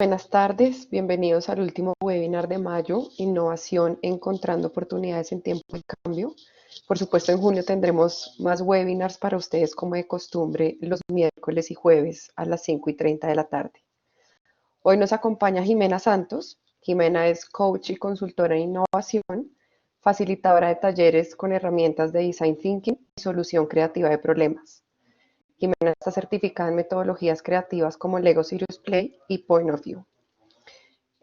Buenas tardes, bienvenidos al último webinar de mayo, Innovación encontrando oportunidades en tiempo de cambio. Por supuesto, en junio tendremos más webinars para ustedes como de costumbre los miércoles y jueves a las 5:30 de la tarde. Hoy nos acompaña Jimena Santos. Jimena es coach y consultora en innovación, facilitadora de talleres con herramientas de design thinking y solución creativa de problemas. Jimena está certificada en metodologías creativas como Lego Serious Play y Point of View.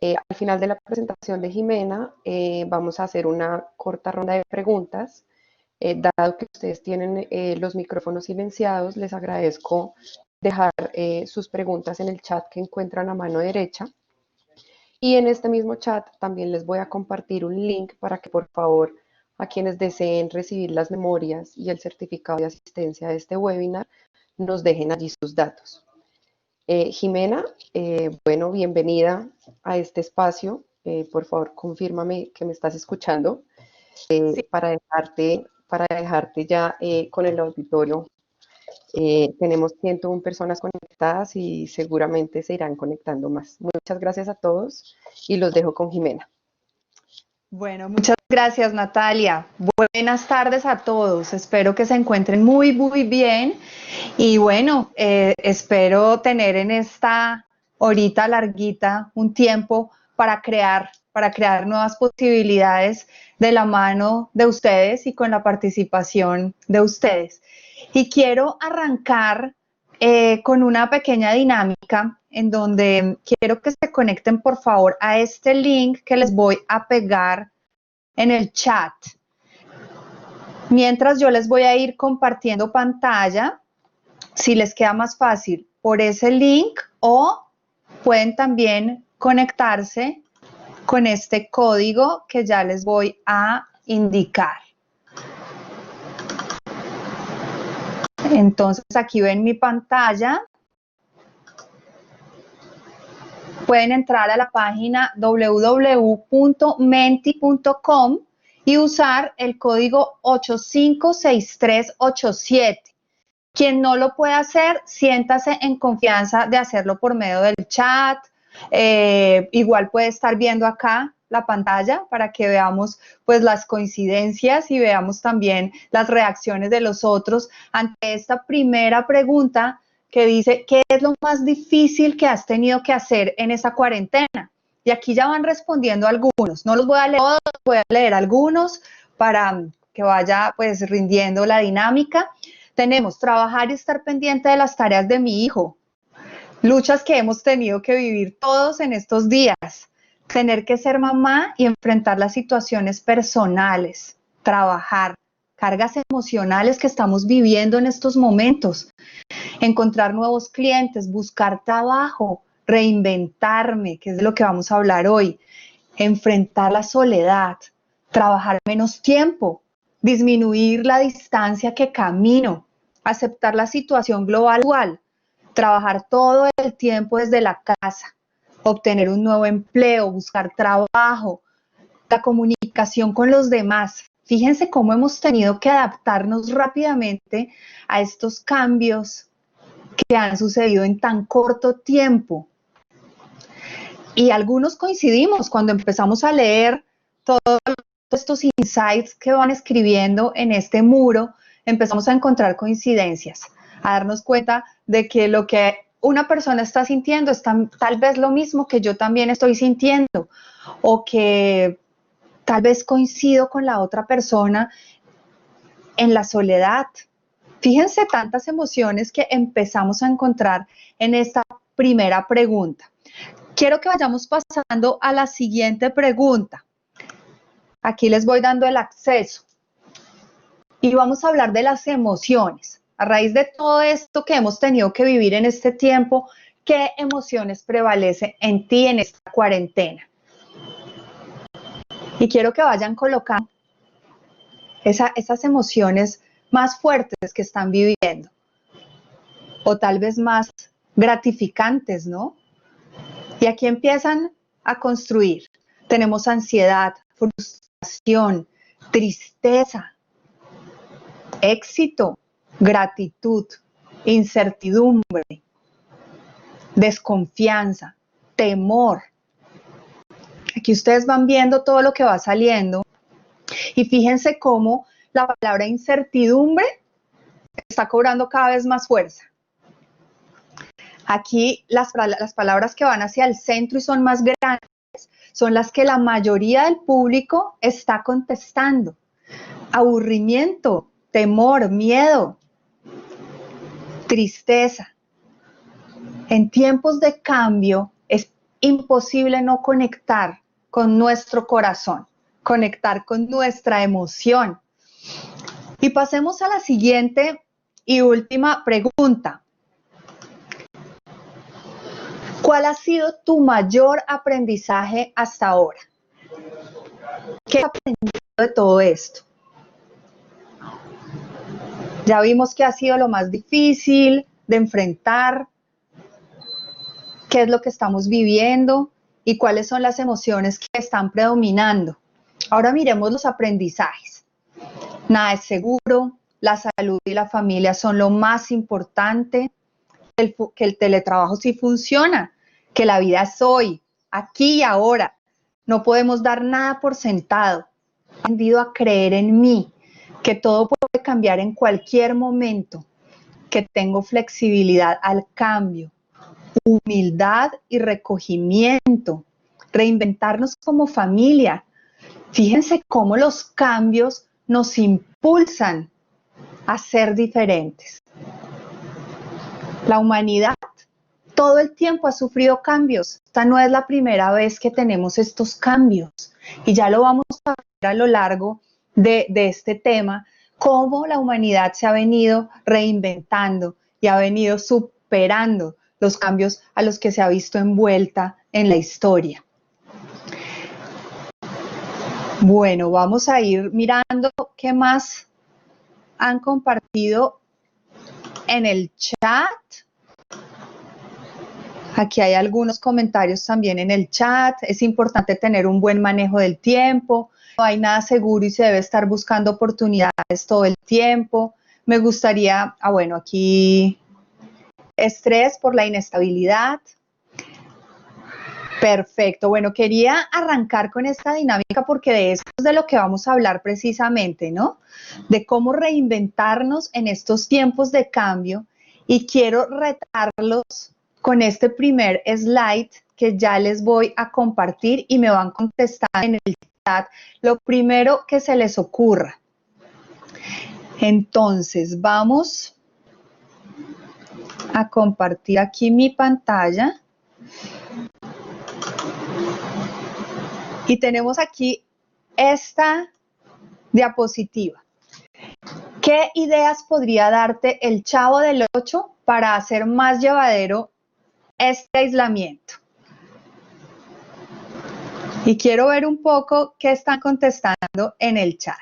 Al final de la presentación de Jimena, vamos a hacer una corta ronda de preguntas. Dado que ustedes tienen los micrófonos silenciados, les agradezco dejar sus preguntas en el chat que encuentran a mano derecha. Y en este mismo chat también les voy a compartir un link para que por favor a quienes deseen recibir las memorias y el certificado de asistencia de este webinar nos dejen allí sus datos. Jimena, bueno, bienvenida a este espacio. Por favor, confírmame que me estás escuchando Sí. para dejarte ya con el auditorio. Tenemos 101 personas conectadas y seguramente se irán conectando más. Muchas gracias a todos y los dejo con Jimena. Bueno, muchas gracias, Natalia. Buenas tardes a todos. Espero que se encuentren muy, muy bien. Y bueno, espero tener en esta horita larguita un tiempo para crear nuevas posibilidades de la mano de ustedes y con la participación de ustedes. Y quiero arrancar con una pequeña dinámica en donde quiero que se conecten por favor a este link que les voy a pegar en el chat. Mientras yo les voy a ir compartiendo pantalla, si les queda más fácil por ese link o pueden también conectarse con este código que ya les voy a indicar. Entonces aquí ven mi pantalla. Pueden entrar a la página www.menti.com y usar el código 856387. Quien no lo puede hacer, siéntase en confianza de hacerlo por medio del chat. Igual puede estar viendo acá la pantalla para que veamos pues las coincidencias y veamos también las reacciones de los otros ante esta primera pregunta que dice, ¿qué es lo más difícil que has tenido que hacer en esa cuarentena? Y aquí ya van respondiendo algunos. No los voy a leer todos, voy a leer algunos para que vaya pues rindiendo la dinámica. Tenemos trabajar y estar pendiente de las tareas de mi hijo. Luchas que hemos tenido que vivir todos en estos días. Tener que ser mamá y enfrentar las situaciones personales. Trabajar. Cargas emocionales que estamos viviendo en estos momentos. Encontrar nuevos clientes, buscar trabajo, reinventarme, que es de lo que vamos a hablar hoy. Enfrentar la soledad. Trabajar menos tiempo. Disminuir la distancia que camino, aceptar la situación global actual, trabajar todo el tiempo desde la casa, obtener un nuevo empleo, buscar trabajo, la comunicación con los demás. Fíjense cómo hemos tenido que adaptarnos rápidamente a estos cambios que han sucedido en tan corto tiempo. Y algunos coincidimos cuando empezamos a leer todos estos insights que van escribiendo en este muro, empezamos a encontrar coincidencias, a darnos cuenta de que lo que una persona está sintiendo es tal vez lo mismo que yo también estoy sintiendo, o que tal vez coincido con la otra persona en la soledad. Fíjense tantas emociones que empezamos a encontrar en esta primera pregunta. Quiero que vayamos pasando a la siguiente pregunta. Aquí les voy dando el acceso. Y vamos a hablar de las emociones. A raíz de todo esto que hemos tenido que vivir en este tiempo, ¿qué emociones prevalecen en ti en esta cuarentena? Y quiero que vayan colocando esas emociones más fuertes que están viviendo. O tal vez más gratificantes, ¿no? Y aquí empiezan a construir. Tenemos ansiedad, frustración, tristeza, éxito, gratitud, incertidumbre, desconfianza, temor. Aquí ustedes van viendo todo lo que va saliendo y fíjense cómo la palabra incertidumbre está cobrando cada vez más fuerza. Aquí las palabras que van hacia el centro y son más grandes son las que la mayoría del público está contestando. Aburrimiento, temor, miedo, tristeza. En tiempos de cambio es imposible no conectar con nuestro corazón, conectar con nuestra emoción. Y pasemos a la siguiente y última pregunta. ¿Cuál ha sido tu mayor aprendizaje hasta ahora? ¿Qué has aprendido de todo esto? Ya vimos que ha sido lo más difícil de enfrentar, qué es lo que estamos viviendo y cuáles son las emociones que están predominando. Ahora miremos los aprendizajes. Nada es seguro, la salud y la familia son lo más importante, que el teletrabajo sí funciona, que la vida es hoy, aquí y ahora. No podemos dar nada por sentado. He aprendido a creer en mí, que todo puede cambiar en cualquier momento, que tengo flexibilidad al cambio, humildad y recogimiento, reinventarnos como familia. Fíjense cómo los cambios nos impulsan a ser diferentes. La humanidad todo el tiempo ha sufrido cambios. Esta no es la primera vez que tenemos estos cambios y ya lo vamos a ver a lo largo de este tema, cómo la humanidad se ha venido reinventando y ha venido superando los cambios a los que se ha visto envuelta en la historia. Bueno, vamos a ir mirando qué más han compartido en el chat. Aquí hay algunos comentarios también en el chat. Es importante tener un buen manejo del tiempo. No hay nada seguro y se debe estar buscando oportunidades todo el tiempo. Me gustaría, bueno, aquí estrés por la inestabilidad. Perfecto. Bueno, quería arrancar con esta dinámica porque de eso es de lo que vamos a hablar precisamente, ¿no? De cómo reinventarnos en estos tiempos de cambio y quiero retarlos con este primer slide que ya les voy a compartir y me van contestando en el chat lo primero que se les ocurra. Entonces, vamos a compartir aquí mi pantalla. Y tenemos aquí esta diapositiva. ¿Qué ideas podría darte el Chavo del 8 para hacer más llevadero este aislamiento? Y quiero ver un poco qué están contestando en el chat.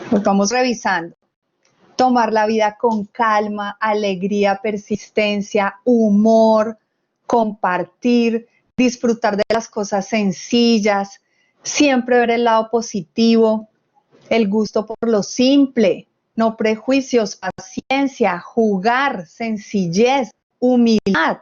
Pues vamos revisando. Tomar la vida con calma, alegría, persistencia, humor, compartir, disfrutar de las cosas sencillas, siempre ver el lado positivo, el gusto por lo simple, no prejuicios, paciencia, jugar, sencillez, humildad.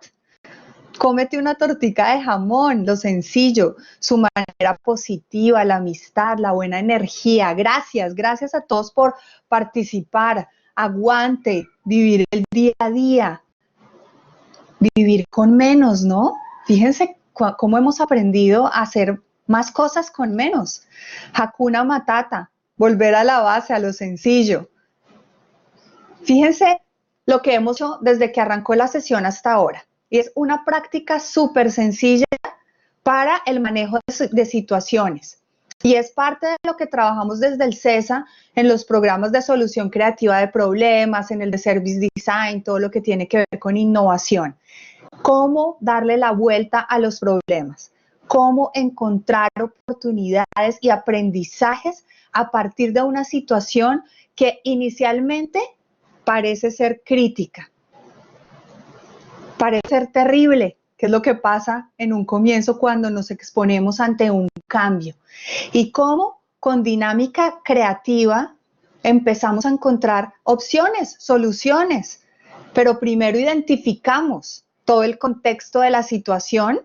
Cómete una tortica de jamón, lo sencillo, su manera positiva, la amistad, la buena energía. Gracias a todos por participar. Aguante, vivir el día a día, vivir con menos, ¿no? Fíjense cómo hemos aprendido a hacer más cosas con menos. Hakuna Matata, volver a la base, a lo sencillo. Fíjense lo que hemos hecho desde que arrancó la sesión hasta ahora. Y es una práctica súper sencilla para el manejo de situaciones. Y es parte de lo que trabajamos desde el CESA en los programas de solución creativa de problemas, en el de Service Design, todo lo que tiene que ver con innovación. Cómo darle la vuelta a los problemas, cómo encontrar oportunidades y aprendizajes a partir de una situación que inicialmente parece ser crítica, parece ser terrible, que es lo que pasa en un comienzo cuando nos exponemos ante un cambio. Y cómo con dinámica creativa empezamos a encontrar opciones, soluciones, pero primero identificamos todo el contexto de la situación,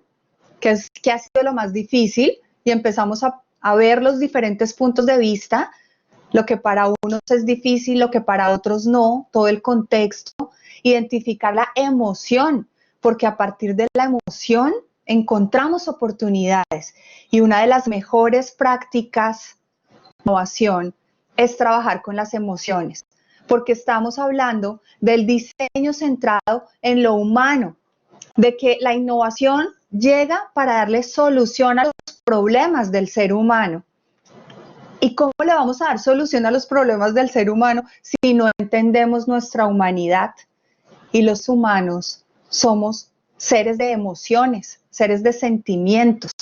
que ha sido lo más difícil, y empezamos a ver los diferentes puntos de vista, lo que para unos es difícil, lo que para otros no, todo el contexto, identificar la emoción, porque a partir de la emoción encontramos oportunidades, y una de las mejores prácticas de innovación es trabajar con las emociones, porque estamos hablando del diseño centrado en lo humano, de que la innovación llega para darle solución a los problemas del ser humano. ¿Y cómo le vamos a dar solución a los problemas del ser humano si no entendemos nuestra humanidad? Y los humanos somos seres de emociones, seres de sentimientos.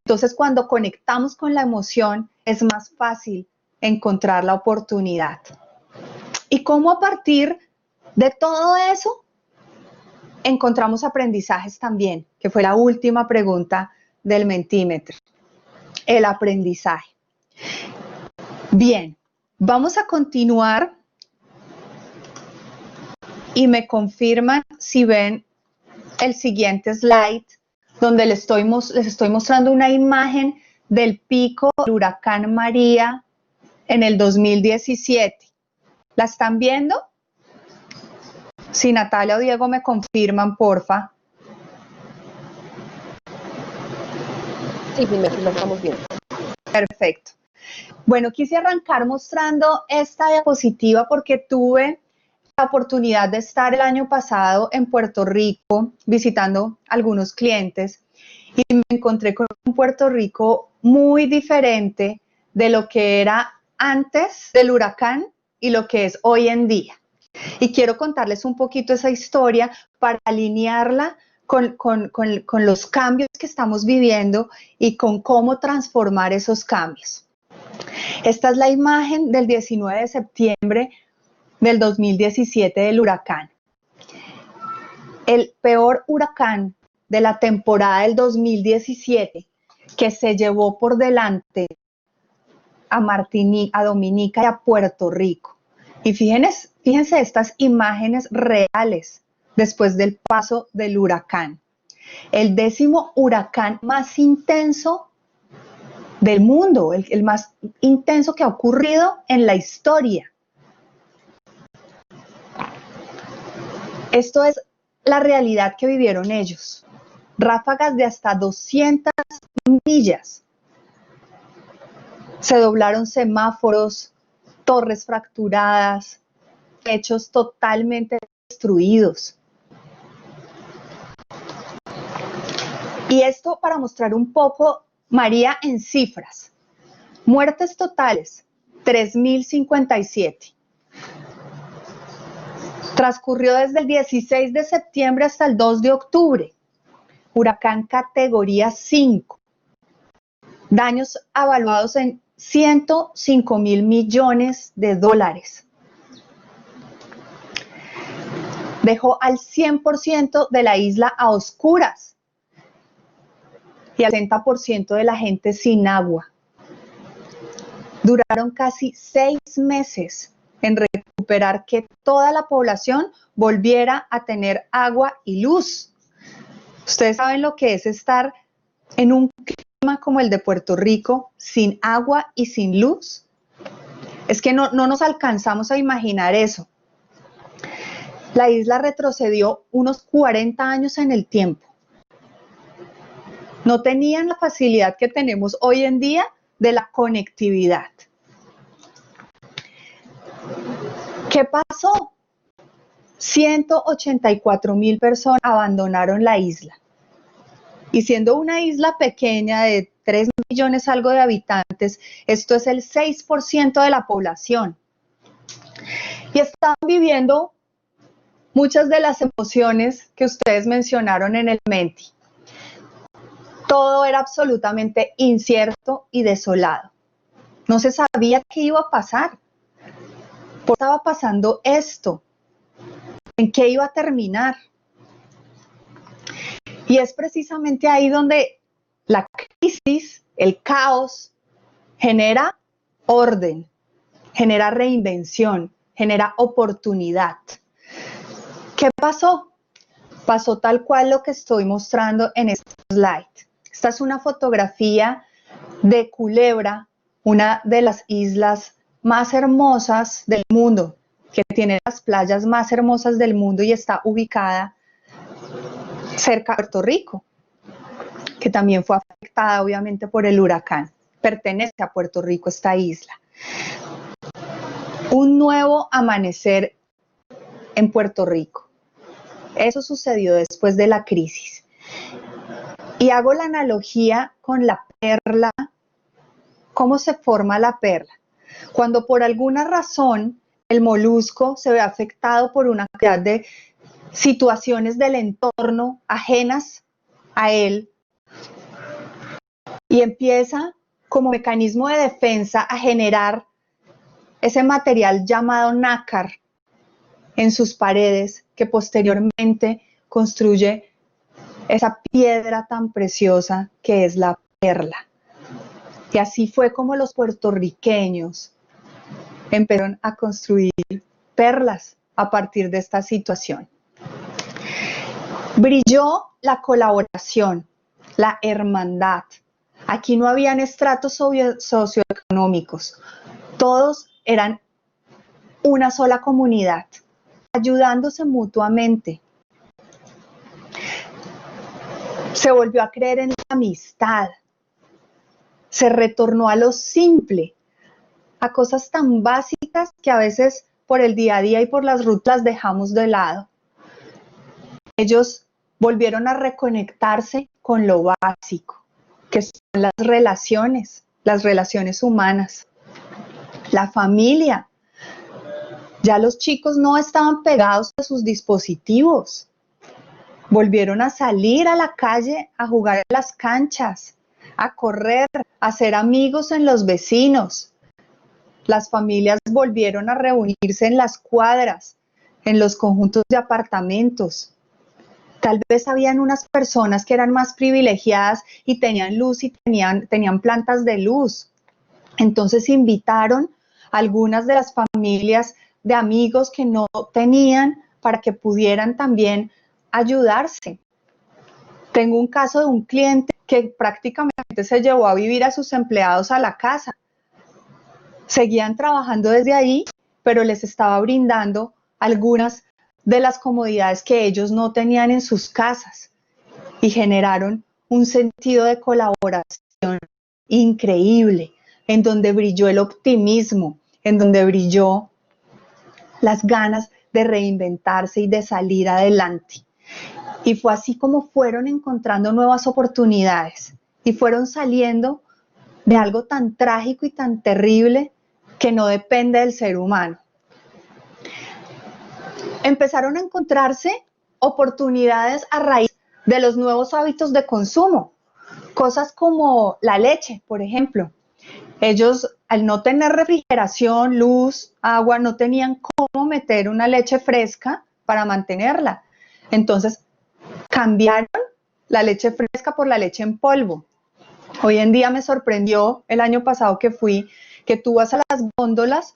Entonces, cuando conectamos con la emoción, es más fácil encontrar la oportunidad. ¿Y cómo a partir de todo eso encontramos aprendizajes también? Que fue la última pregunta del Mentimeter. El aprendizaje. Bien, vamos a continuar y me confirman si ven el siguiente slide, donde les estoy mostrando una imagen del pico del huracán María en el 2017. ¿La están viendo? Si Natalia o Diego me confirman, porfa. Sí, primero lo estamos viendo. Perfecto. Bueno, quise arrancar mostrando esta diapositiva porque tuve la oportunidad de estar el año pasado en Puerto Rico visitando algunos clientes y me encontré con un Puerto Rico muy diferente de lo que era antes del huracán y lo que es hoy en día. Y quiero contarles un poquito esa historia para alinearla con los cambios que estamos viviendo y con cómo transformar esos cambios. Esta es la imagen del 19 de septiembre del 2017 del huracán. El peor huracán de la temporada del 2017 que se llevó por delante a Martinica, a Dominica y a Puerto Rico. Y fíjense estas imágenes reales después del paso del huracán. El 10º huracán más intenso del mundo, el más intenso que ha ocurrido en la historia. Esto es la realidad que vivieron ellos. Ráfagas de hasta 200 millas. Se doblaron semáforos, torres fracturadas, techos totalmente destruidos. Y esto para mostrar un poco, María, en cifras. Muertes totales, 3.057. Transcurrió desde el 16 de septiembre hasta el 2 de octubre. Huracán categoría 5. Daños evaluados en 105.000 millones de dólares. Dejó al 100% de la isla a oscuras y al 60% de la gente sin agua. Duraron casi 6 meses en recuperar que toda la población volviera a tener agua y luz. Ustedes saben lo que es estar en un clima como el de Puerto Rico, sin agua y sin luz. Es que no nos alcanzamos a imaginar eso. La isla retrocedió unos 40 años en el tiempo. No tenían la facilidad que tenemos hoy en día de la conectividad. ¿Qué pasó? 184.000 personas abandonaron la isla. Y siendo una isla pequeña de 3 millones algo de habitantes, esto es el 6% de la población. Y estaban viviendo muchas de las emociones que ustedes mencionaron en el Menti. Todo era absolutamente incierto y desolado. No se sabía qué iba a pasar. ¿Por qué estaba pasando esto? ¿En qué iba a terminar? Y es precisamente ahí donde la crisis, el caos, genera orden, genera reinvención, genera oportunidad. ¿Qué pasó? pasó tal cual lo que estoy mostrando en este slide. Esta es una fotografía de Culebra, una de las islas más hermosas del mundo, que tiene las playas más hermosas del mundo y está ubicada cerca de Puerto Rico, que también fue afectada obviamente por el huracán. Pertenece a Puerto Rico esta isla. Un nuevo amanecer en Puerto Rico. Eso sucedió después de la crisis. Y hago la analogía con la perla. ¿Cómo se forma la perla? Cuando por alguna razón el molusco se ve afectado por una cantidad de situaciones del entorno ajenas a él y empieza como mecanismo de defensa a generar ese material llamado nácar en sus paredes que posteriormente construye esa piedra tan preciosa que es la perla. Y así fue como los puertorriqueños empezaron a construir perlas a partir de esta situación. Brilló la colaboración, la hermandad. Aquí no habían estratos socioeconómicos. Todos eran una sola comunidad, ayudándose mutuamente. Se volvió a creer en la amistad. Se retornó a lo simple, a cosas tan básicas que a veces por el día a día y por las rutas dejamos de lado. Ellos volvieron a reconectarse con lo básico, que son las relaciones humanas, la familia. Ya los chicos no estaban pegados a sus dispositivos. Volvieron a salir a la calle, a jugar en las canchas, a correr, a hacer amigos en los vecinos. Las familias volvieron a reunirse en las cuadras, en los conjuntos de apartamentos. Tal vez habían unas personas que eran más privilegiadas y tenían luz y tenían plantas de luz. Entonces invitaron a algunas de las familias de amigos que no tenían para que pudieran también ayudarse. Tengo un caso de un cliente que prácticamente se llevó a vivir a sus empleados a la casa. Seguían trabajando desde ahí, pero les estaba brindando algunas de las comodidades que ellos no tenían en sus casas y generaron un sentido de colaboración increíble, en donde brilló el optimismo, en donde brilló las ganas de reinventarse y de salir adelante. Y fue así como fueron encontrando nuevas oportunidades y fueron saliendo de algo tan trágico y tan terrible que no depende del ser humano. Empezaron a encontrarse oportunidades a raíz de los nuevos hábitos de consumo, cosas como la leche, por ejemplo. Ellos, al no tener refrigeración, luz, agua, no tenían cómo meter una leche fresca para mantenerla. Entonces, cambiaron la leche fresca por la leche en polvo. Hoy en día me sorprendió el año pasado que fui, que tú vas a las góndolas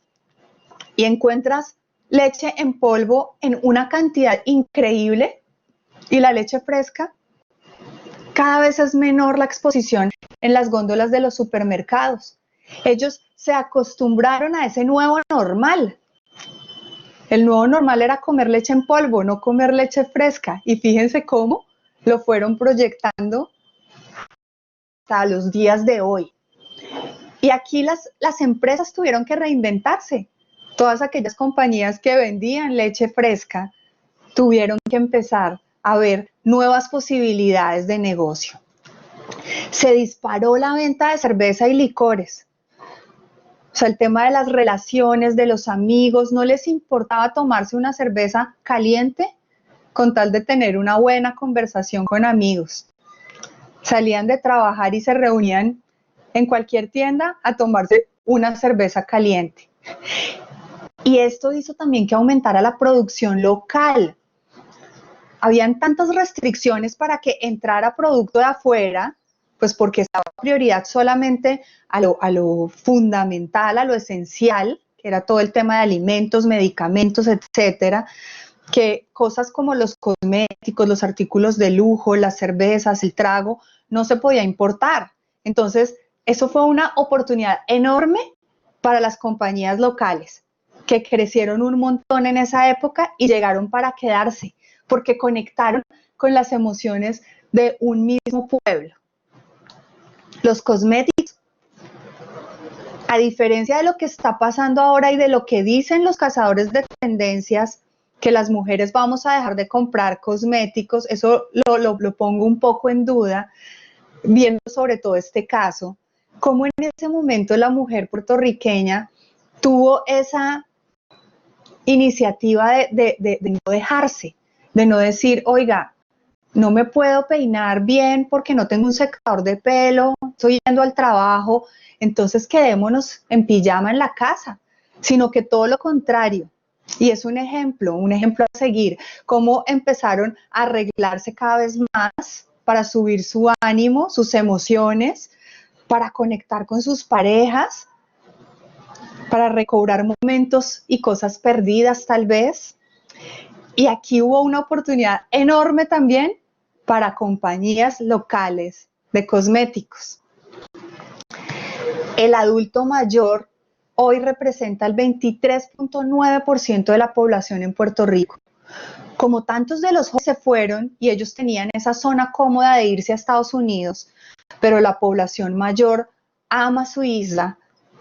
y encuentras leche en polvo en una cantidad increíble y la leche fresca, cada vez es menor la exposición en las góndolas de los supermercados. Ellos se acostumbraron a ese nuevo normal. El nuevo normal era comer leche en polvo, no comer leche fresca. Y fíjense cómo lo fueron proyectando hasta los días de hoy. Y aquí las empresas tuvieron que reinventarse. Todas aquellas compañías que vendían leche fresca tuvieron que empezar a ver nuevas posibilidades de negocio. Se disparó la venta de cerveza y licores. O sea, el tema de las relaciones, de los amigos, no les importaba tomarse una cerveza caliente con tal de tener una buena conversación con amigos. Salían de trabajar y se reunían en cualquier tienda a tomarse una cerveza caliente. Y esto hizo también que aumentara la producción local. Habían tantas restricciones para que entrara producto de afuera, pues porque estaba prioridad solamente a lo fundamental, a lo esencial, que era todo el tema de alimentos, medicamentos, etcétera. que cosas como los cosméticos, los artículos de lujo, las cervezas, el trago, no se podía importar. Entonces, eso fue una oportunidad enorme para las compañías locales, que crecieron un montón en esa época y llegaron para quedarse, porque conectaron con las emociones de un mismo pueblo. Los cosméticos, a diferencia de lo que está pasando ahora y de lo que dicen los cazadores de tendencias, que las mujeres vamos a dejar de comprar cosméticos, eso lo pongo un poco en duda, viendo sobre todo este caso, cómo en ese momento la mujer puertorriqueña tuvo esa iniciativa de no dejarse, de no decir, oiga, no me puedo peinar bien porque no tengo un secador de pelo, estoy yendo al trabajo, entonces quedémonos en pijama en la casa, sino que todo lo contrario. Y es un ejemplo a seguir, cómo empezaron a arreglarse cada vez más para subir su ánimo, sus emociones, para conectar con sus parejas, para recobrar momentos y cosas perdidas tal vez. Y aquí hubo una oportunidad enorme también para compañías locales de cosméticos. El adulto mayor hoy representa el 23.9% de la población en Puerto Rico. Como tantos de los jóvenes se fueron y ellos tenían esa zona cómoda de irse a Estados Unidos, pero la población mayor ama su isla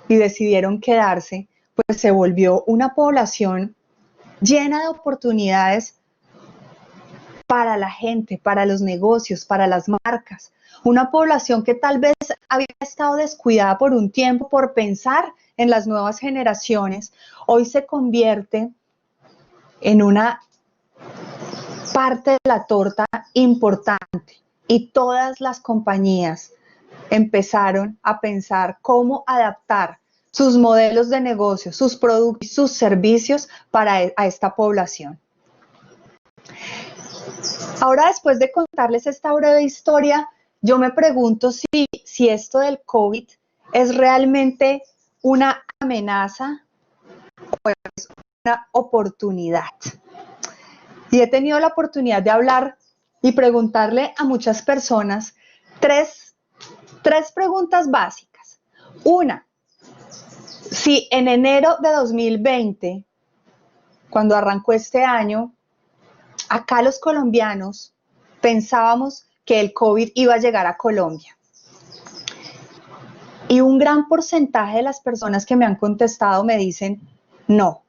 y decidieron quedarse, pues se volvió una población llena de oportunidades para la gente, para los negocios, para las marcas. Una población que tal vez había estado descuidada por un tiempo por pensar en las nuevas generaciones, hoy se convierte en una parte de la torta importante y todas las compañías empezaron a pensar cómo adaptar sus modelos de negocio, sus productos, sus servicios para esta población. Ahora, después de contarles esta breve historia, yo me pregunto si esto del COVID es realmente una amenaza o es una oportunidad. Y he tenido la oportunidad de hablar y preguntarle a muchas personas tres preguntas básicas. Una, si en enero de 2020, cuando arrancó este año, acá los colombianos pensábamos que el COVID iba a llegar a Colombia. Y un gran porcentaje de las personas que me han contestado me dicen, no.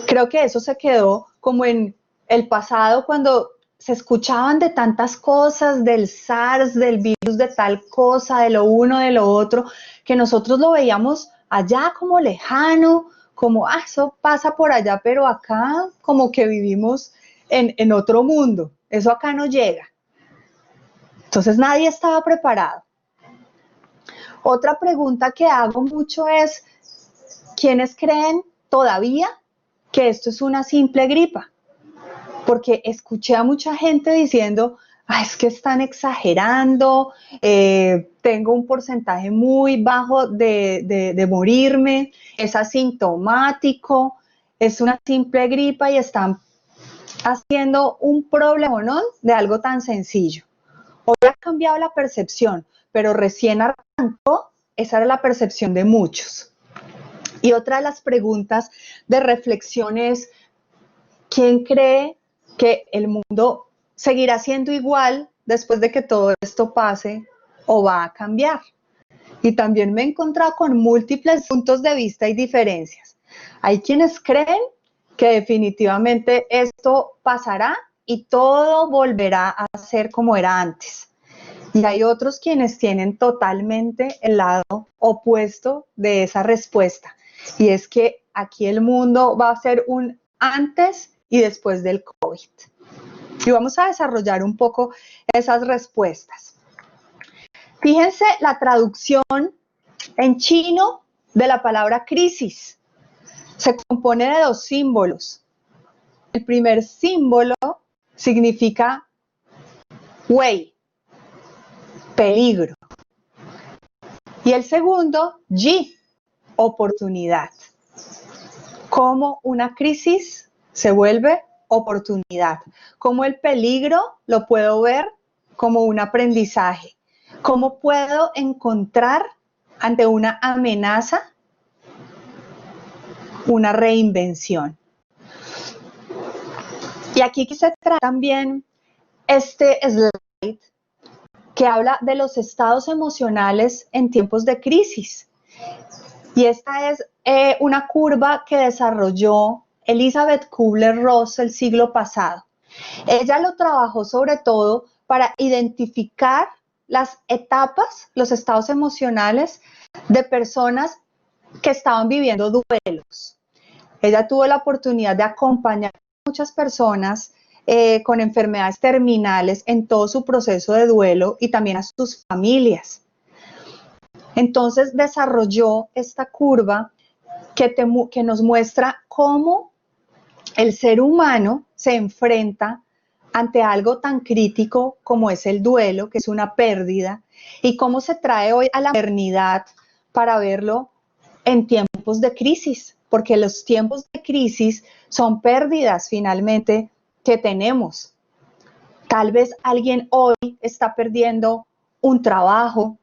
Creo que eso se quedó como en el pasado cuando se escuchaban de tantas cosas, del SARS, del virus de tal cosa, de lo uno, de lo otro, que nosotros lo veíamos allá como lejano, como, eso pasa por allá, pero acá como que vivimos en otro mundo, eso acá no llega. Entonces nadie estaba preparado. Otra pregunta que hago mucho es, ¿quiénes creen todavía que esto es una simple gripa? Porque escuché a mucha gente diciendo, es que están exagerando, tengo un porcentaje muy bajo de morirme, es asintomático, es una simple gripa y están haciendo un problemón de algo tan sencillo. Hoy ha cambiado la percepción, pero recién arrancó, esa era la percepción de muchos. Y otra de las preguntas de reflexión es, ¿quién cree que el mundo seguirá siendo igual después de que todo esto pase o va a cambiar? Y también me he encontrado con múltiples puntos de vista y diferencias. Hay quienes creen que definitivamente esto pasará y todo volverá a ser como era antes. Y hay otros quienes tienen totalmente el lado opuesto de esa respuesta. Y es que aquí el mundo va a ser un antes y después del COVID. Y vamos a desarrollar un poco esas respuestas. Fíjense la traducción en chino de la palabra crisis. Se compone de dos símbolos. El primer símbolo significa wei, peligro. Y el segundo, yi, oportunidad. Cómo una crisis se vuelve oportunidad, cómo el peligro lo puedo ver como un aprendizaje, cómo puedo encontrar ante una amenaza una reinvención. Y aquí se trae también este slide que habla de los estados emocionales en tiempos de crisis. Y esta es una curva que desarrolló Elizabeth Kubler-Ross el siglo pasado. Ella lo trabajó sobre todo para identificar las etapas, los estados emocionales de personas que estaban viviendo duelos. Ella tuvo la oportunidad de acompañar a muchas personas con enfermedades terminales en todo su proceso de duelo y también a sus familias. Entonces desarrolló esta curva que nos muestra cómo el ser humano se enfrenta ante algo tan crítico como es el duelo, que es una pérdida, y cómo se trae hoy a la modernidad para verlo en tiempos de crisis, porque los tiempos de crisis son pérdidas finalmente que tenemos. Tal vez alguien hoy está perdiendo un trabajo,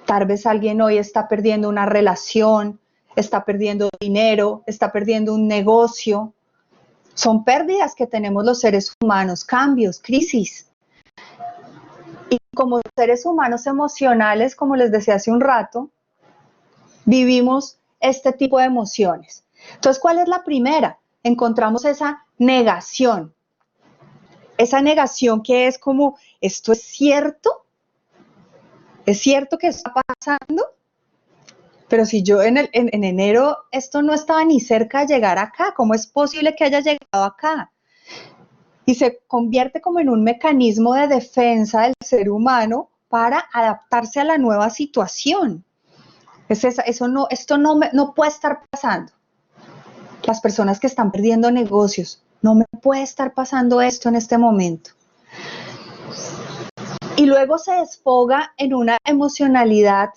tal vez alguien hoy está perdiendo una relación, está perdiendo dinero, está perdiendo un negocio. Son pérdidas que tenemos los seres humanos, cambios, crisis. Y como seres humanos emocionales, como les decía hace un rato, vivimos este tipo de emociones. Entonces, ¿cuál es la primera? Encontramos esa negación. Esa negación que es como, ¿esto es cierto? ¿Es cierto que está pasando? Pero si yo en enero esto no estaba ni cerca de llegar acá, ¿cómo es posible que haya llegado acá? Y se convierte como en un mecanismo de defensa del ser humano para adaptarse a la nueva situación. Esto no puede estar pasando. Las personas que están perdiendo negocios, no me puede estar pasando esto en este momento. Y luego se desfoga en una emocionalidad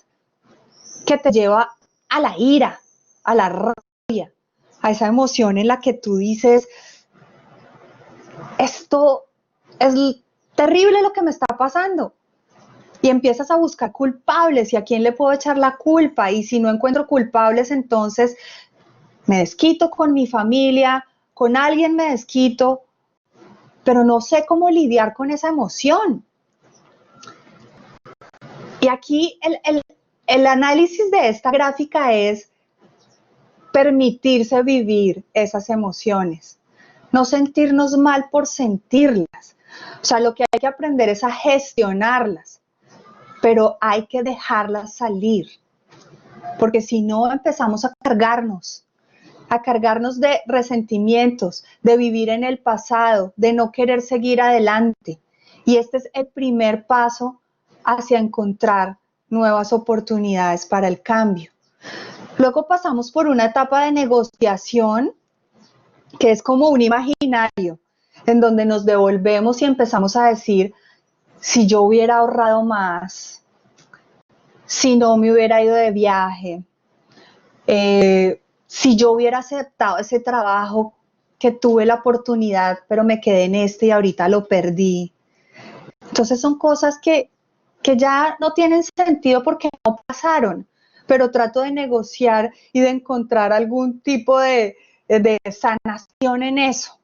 que te lleva a la ira, a la rabia, a esa emoción en la que tú dices, esto es terrible lo que me está pasando. Y empiezas a buscar culpables y a quién le puedo echar la culpa. Y si no encuentro culpables, entonces me desquito con mi familia, con alguien me desquito, pero no sé cómo lidiar con esa emoción. Y aquí el análisis de esta gráfica es permitirse vivir esas emociones, no sentirnos mal por sentirlas. O sea, lo que hay que aprender es a gestionarlas, pero hay que dejarlas salir, porque si no empezamos a cargarnos de resentimientos, de vivir en el pasado, de no querer seguir adelante. Y este es el primer paso hacia encontrar nuevas oportunidades para el cambio. Luego pasamos por una etapa de negociación, que es como un imaginario, en donde nos devolvemos y empezamos a decir, si yo hubiera ahorrado más, si no me hubiera ido de viaje, si yo hubiera aceptado ese trabajo que tuve la oportunidad, pero me quedé en este y ahorita lo perdí. Entonces son cosas que ya no tienen sentido porque no pasaron, pero trato de negociar y de encontrar algún tipo de sanación en eso.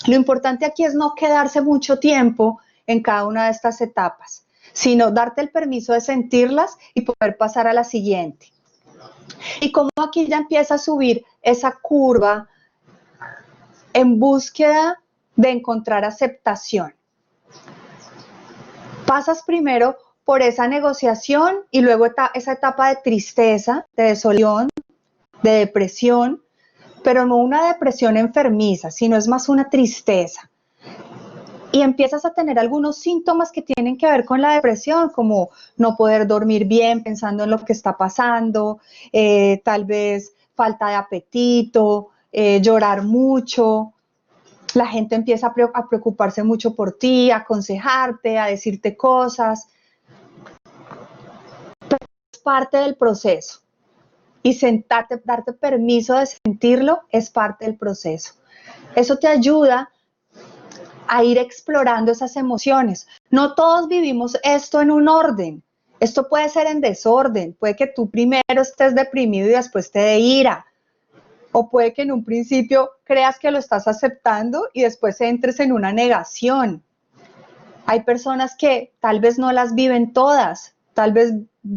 Lo importante aquí es no quedarse mucho tiempo en cada una de estas etapas, sino darte el permiso de sentirlas y poder pasar a la siguiente. Y como aquí ya empieza a subir esa curva en búsqueda de encontrar aceptación. Pasas primero por esa negociación y luego esa etapa de tristeza, de desolación, de depresión, pero no una depresión enfermiza, sino es más una tristeza. Y empiezas a tener algunos síntomas que tienen que ver con la depresión, como no poder dormir bien pensando en lo que está pasando, tal vez falta de apetito, llorar mucho. La gente empieza a preocuparse mucho por ti, a aconsejarte, a decirte cosas. Pero es parte del proceso. Y sentarte, darte permiso de sentirlo, es parte del proceso. Eso te ayuda a ir explorando esas emociones. No todos vivimos esto en un orden. Esto puede ser en desorden. Puede que tú primero estés deprimido y después te dé ira. O puede que en un principio creas que lo estás aceptando y después entres en una negación. Hay personas que tal vez no las viven todas, tal vez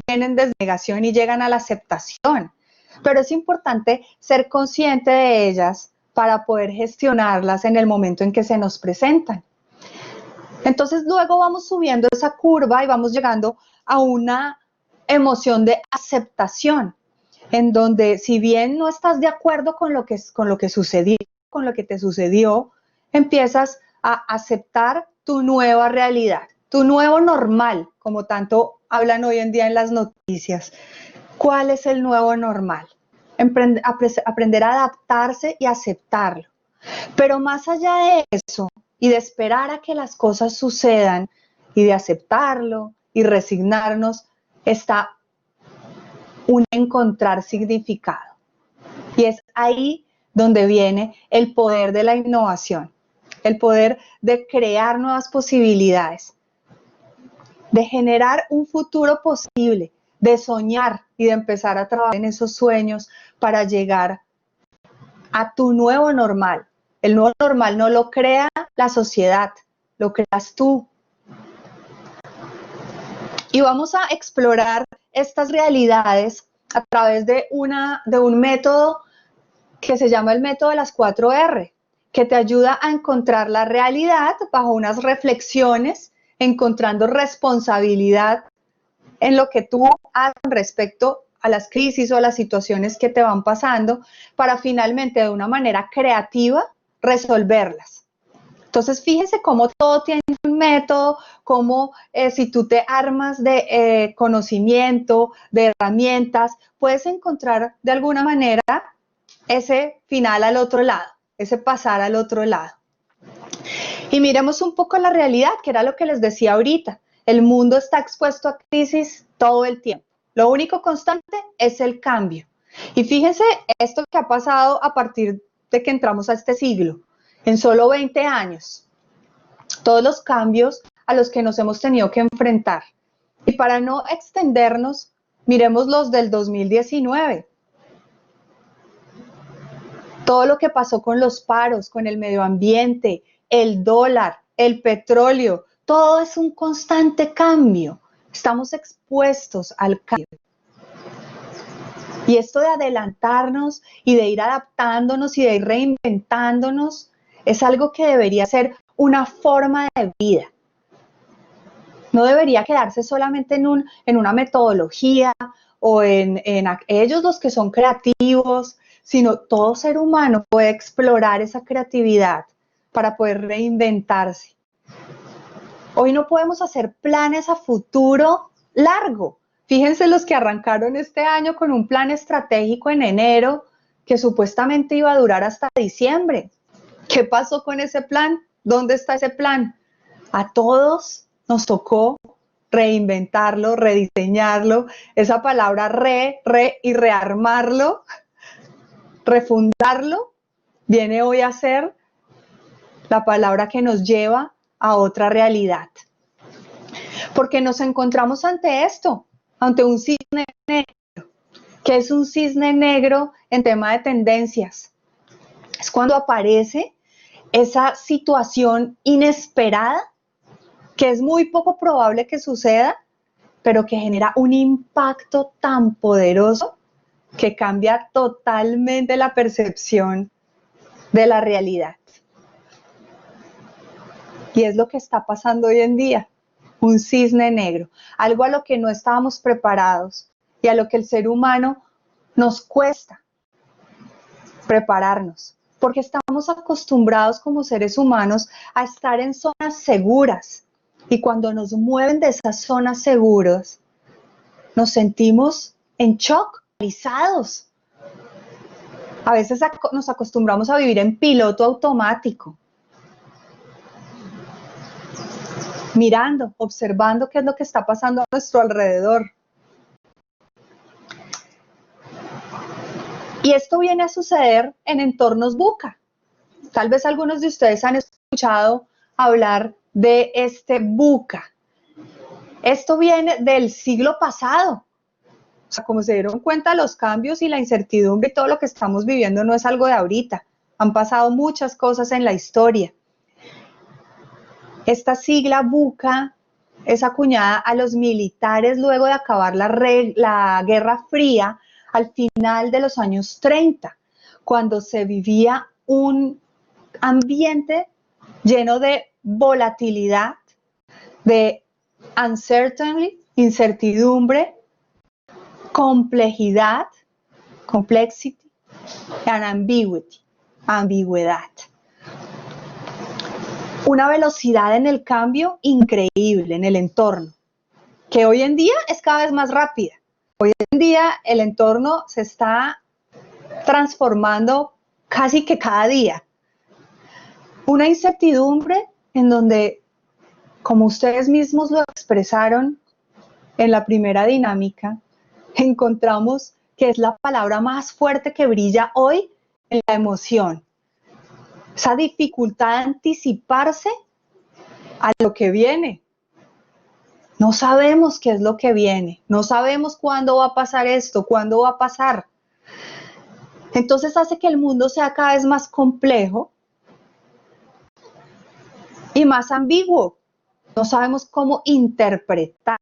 vienen desde negación y llegan a la aceptación. Pero es importante ser consciente de ellas para poder gestionarlas en el momento en que se nos presentan. Entonces luego vamos subiendo esa curva y vamos llegando a una emoción de aceptación, en donde si bien no estás de acuerdo con lo que sucedió, con lo que te sucedió, empiezas a aceptar tu nueva realidad, tu nuevo normal, como tanto hablan hoy en día en las noticias. ¿Cuál es el nuevo normal? Aprender a adaptarse y aceptarlo. Pero más allá de eso y de esperar a que las cosas sucedan y de aceptarlo y resignarnos, está un encontrar significado. Y es ahí donde viene el poder de la innovación, el poder de crear nuevas posibilidades, de generar un futuro posible, de soñar y de empezar a trabajar en esos sueños para llegar a tu nuevo normal. El nuevo normal no lo crea la sociedad, lo creas tú. Y vamos a explorar estas realidades a través de un método que se llama el método de las 4R, que te ayuda a encontrar la realidad bajo unas reflexiones, encontrando responsabilidad en lo que tú hagas respecto a las crisis o a las situaciones que te van pasando, para finalmente de una manera creativa resolverlas. Entonces, fíjense cómo todo tiene un método, cómo si tú te armas de conocimiento, de herramientas, puedes encontrar de alguna manera ese final al otro lado, ese pasar al otro lado. Y miremos un poco la realidad, que era lo que les decía ahorita. El mundo está expuesto a crisis todo el tiempo. Lo único constante es el cambio. Y fíjense esto que ha pasado a partir de que entramos a este siglo. En solo 20 años, todos los cambios a los que nos hemos tenido que enfrentar. Y para no extendernos, miremos los del 2019. Todo lo que pasó con los paros, con el medio ambiente, el dólar, el petróleo, todo es un constante cambio. Estamos expuestos al cambio. Y esto de adelantarnos y de ir adaptándonos y de ir reinventándonos es algo que debería ser una forma de vida. No debería quedarse solamente en una metodología o en ellos los que son creativos, sino todo ser humano puede explorar esa creatividad para poder reinventarse. Hoy no podemos hacer planes a futuro largo. Fíjense los que arrancaron este año con un plan estratégico en enero que supuestamente iba a durar hasta diciembre. ¿Qué pasó con ese plan? ¿Dónde está ese plan? A todos nos tocó reinventarlo, rediseñarlo, esa palabra re y rearmarlo, refundarlo, viene hoy a ser la palabra que nos lleva a otra realidad. Porque nos encontramos ante esto, ante un cisne negro. ¿Qué es un cisne negro en tema de tendencias? Es cuando aparece esa situación inesperada, que es muy poco probable que suceda, pero que genera un impacto tan poderoso que cambia totalmente la percepción de la realidad. Y es lo que está pasando hoy en día, un cisne negro, algo a lo que no estábamos preparados y a lo que el ser humano nos cuesta prepararnos, porque estamos acostumbrados como seres humanos a estar en zonas seguras, y cuando nos mueven de esas zonas seguras, nos sentimos en shock, paralizados. A veces nos acostumbramos a vivir en piloto automático, mirando, observando qué es lo que está pasando a nuestro alrededor. Y esto viene a suceder en entornos VUCA. Tal vez algunos de ustedes han escuchado hablar de este VUCA. Esto viene del siglo pasado. O sea, como se dieron cuenta, los cambios y la incertidumbre y todo lo que estamos viviendo no es algo de ahorita. Han pasado muchas cosas en la historia. Esta sigla VUCA es acuñada a los militares luego de acabar la Guerra Fría al final de los años 30, cuando se vivía un ambiente lleno de volatilidad, de uncertainty, incertidumbre, complejidad, complexity, and ambiguity, ambigüedad. Una velocidad en el cambio increíble en el entorno, que hoy en día es cada vez más rápida. Hoy en día el entorno se está transformando casi que cada día. Una incertidumbre en donde, como ustedes mismos lo expresaron en la primera dinámica, encontramos que es la palabra más fuerte que brilla hoy en la emoción. Esa dificultad de anticiparse a lo que viene. No sabemos qué es lo que viene, no sabemos cuándo va a pasar esto, cuándo va a pasar. Entonces hace que el mundo sea cada vez más complejo y más ambiguo. No sabemos cómo interpretar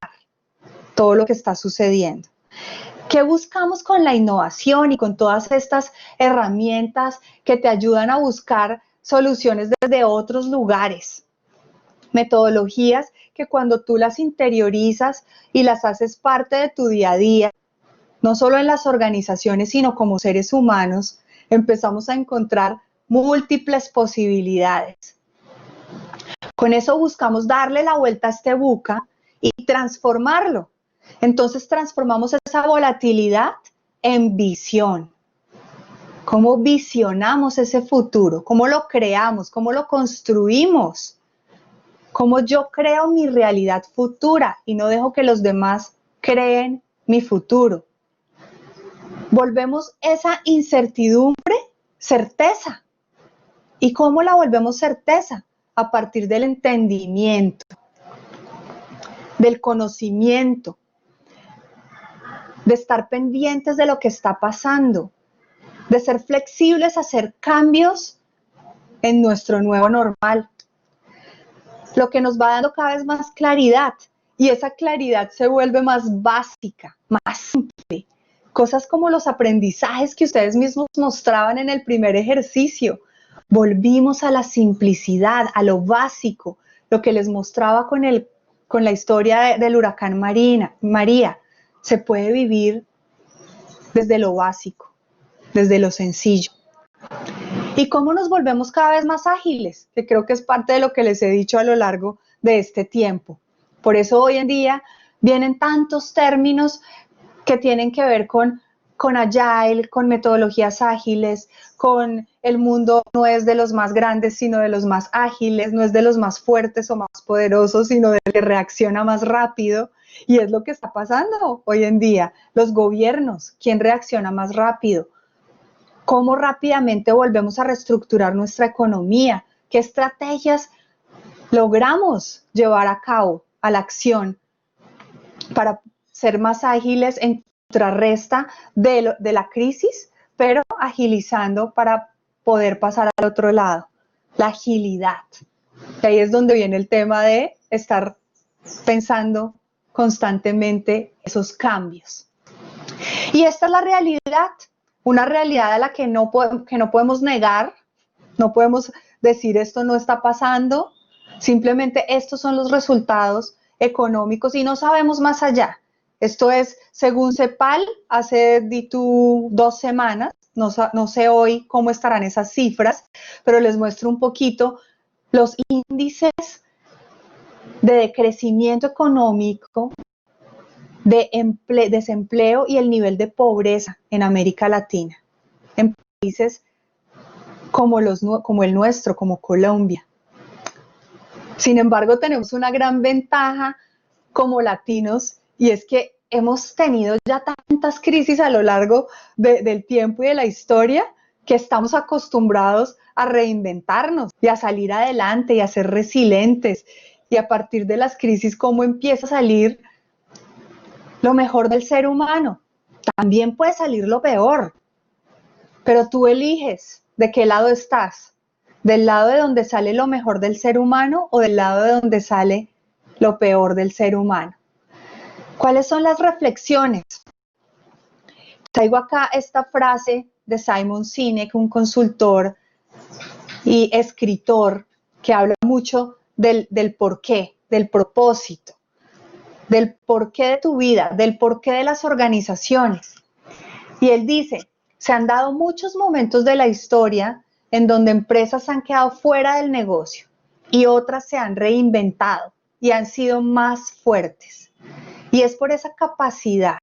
todo lo que está sucediendo. ¿Qué buscamos con la innovación y con todas estas herramientas que te ayudan a buscar soluciones desde otros lugares? Metodologías que cuando tú las interiorizas y las haces parte de tu día a día, no solo en las organizaciones, sino como seres humanos, empezamos a encontrar múltiples posibilidades. Con eso buscamos darle la vuelta a este VUCA y transformarlo. Entonces transformamos esa volatilidad en visión. ¿Cómo visionamos ese futuro? ¿Cómo lo creamos? ¿Cómo lo construimos? ¿Cómo yo creo mi realidad futura y no dejo que los demás creen mi futuro? Volvemos esa incertidumbre certeza. ¿Y cómo la volvemos certeza? A partir del entendimiento, del conocimiento, de estar pendientes de lo que está pasando, de ser flexibles a hacer cambios en nuestro nuevo normal. Lo que nos va dando cada vez más claridad, y esa claridad se vuelve más básica, más simple. Cosas como los aprendizajes que ustedes mismos mostraban en el primer ejercicio. Volvimos a la simplicidad, a lo básico, lo que les mostraba con la historia del huracán María. Se puede vivir desde lo básico, desde lo sencillo. ¿Y cómo nos volvemos cada vez más ágiles? Que creo que es parte de lo que les he dicho a lo largo de este tiempo. Por eso hoy en día vienen tantos términos que tienen que ver con Agile, con metodologías ágiles, con el mundo no es de los más grandes, sino de los más ágiles, no es de los más fuertes o más poderosos, sino del que reacciona más rápido. Y es lo que está pasando hoy en día. Los gobiernos, ¿quién reacciona más rápido? ¿Cómo rápidamente volvemos a reestructurar nuestra economía? ¿Qué estrategias logramos llevar a cabo, a la acción, para ser más ágiles en contrarresta de la crisis, pero agilizando para poder pasar al otro lado? La agilidad. Y ahí es donde viene el tema de estar pensando constantemente esos cambios. Y esta es la realidad, una realidad a la que no podemos negar, no podemos decir esto no está pasando, simplemente estos son los resultados económicos y no sabemos más allá. Esto es, según CEPAL, hace 2 semanas, no sé hoy cómo estarán esas cifras, pero les muestro un poquito los índices de decrecimiento económico, de desempleo y el nivel de pobreza en América Latina, en países como el nuestro, como Colombia. Sin embargo, tenemos una gran ventaja como latinos, y es que hemos tenido ya tantas crisis a lo largo del tiempo y de la historia que estamos acostumbrados a reinventarnos y a salir adelante y a ser resilientes. Y a partir de las crisis, ¿cómo empieza a salir lo mejor del ser humano? También puede salir lo peor, pero tú eliges de qué lado estás, del lado de donde sale lo mejor del ser humano o del lado de donde sale lo peor del ser humano. ¿Cuáles son las reflexiones? Traigo acá esta frase de Simon Sinek, un consultor y escritor que habla mucho del porqué, del propósito, del porqué de tu vida, del porqué de las organizaciones. Y él dice, se han dado muchos momentos de la historia en donde empresas han quedado fuera del negocio y otras se han reinventado y han sido más fuertes. Y es por esa capacidad,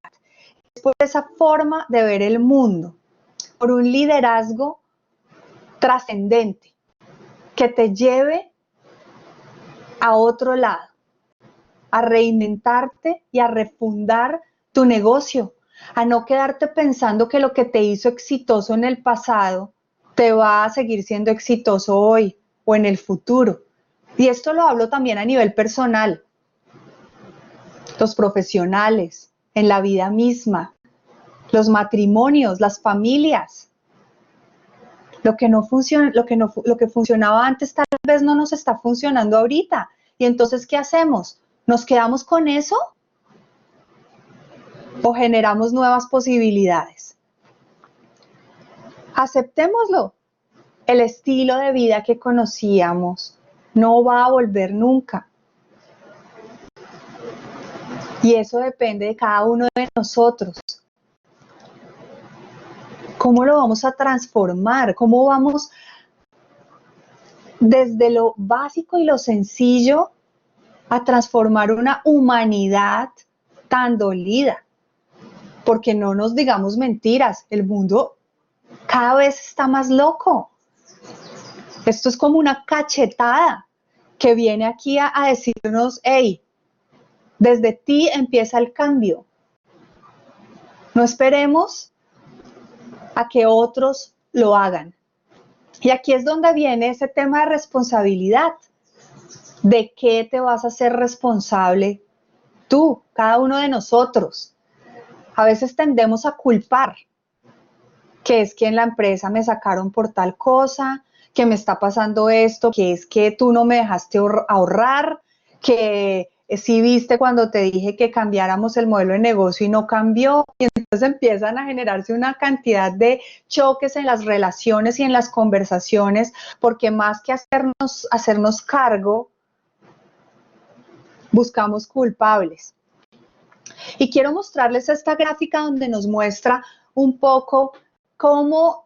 es por esa forma de ver el mundo, por un liderazgo trascendente que te lleve a otro lado, a reinventarte y a refundar tu negocio, a no quedarte pensando que lo que te hizo exitoso en el pasado te va a seguir siendo exitoso hoy o en el futuro. Y esto lo hablo también a nivel personal, los profesionales, en la vida misma, los matrimonios, las familias. Lo que funcionaba antes tal vez no nos está funcionando ahorita. Y entonces, ¿qué hacemos? ¿Nos quedamos con eso? ¿O generamos nuevas posibilidades? Aceptémoslo. El estilo de vida que conocíamos no va a volver nunca. Y eso depende de cada uno de nosotros. ¿Cómo lo vamos a transformar? ¿Cómo vamos desde lo básico y lo sencillo a transformar una humanidad tan dolida? Porque no nos digamos mentiras, el mundo cada vez está más loco. Esto es como una cachetada que viene aquí a decirnos, hey, desde ti empieza el cambio. No esperemos a que otros lo hagan. Y aquí es donde viene ese tema de responsabilidad. ¿De qué te vas a hacer responsable tú, cada uno de nosotros? A veces tendemos a culpar, que es que en la empresa me sacaron por tal cosa, que me está pasando esto, que es que tú no me dejaste ahorrar, que sí viste cuando te dije que cambiáramos el modelo de negocio y no cambió. Y entonces empiezan a generarse una cantidad de choques en las relaciones y en las conversaciones, porque más que hacernos cargo, buscamos culpables. Y quiero mostrarles esta gráfica donde nos muestra un poco cómo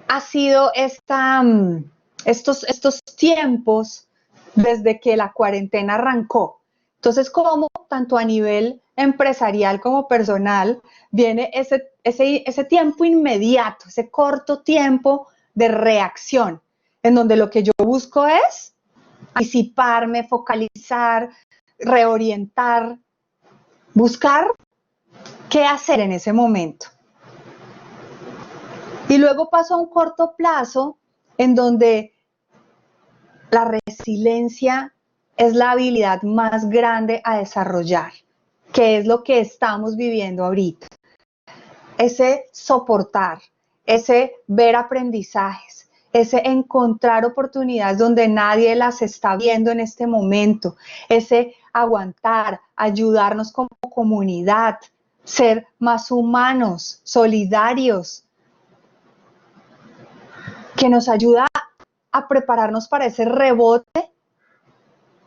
ha sido estos tiempos desde que la cuarentena arrancó. Entonces, cómo tanto a nivel empresarial como personal viene ese tiempo inmediato, ese corto tiempo de reacción, en donde lo que yo busco es anticiparme, focalizar, reorientar, buscar qué hacer en ese momento. Y luego paso a un corto plazo en donde la resiliencia es la habilidad más grande a desarrollar, que es lo que estamos viviendo ahorita. Ese soportar, ese ver aprendizajes, ese encontrar oportunidades donde nadie las está viendo en este momento, ese aguantar, ayudarnos como comunidad, ser más humanos, solidarios, que nos ayuda a prepararnos para ese rebote,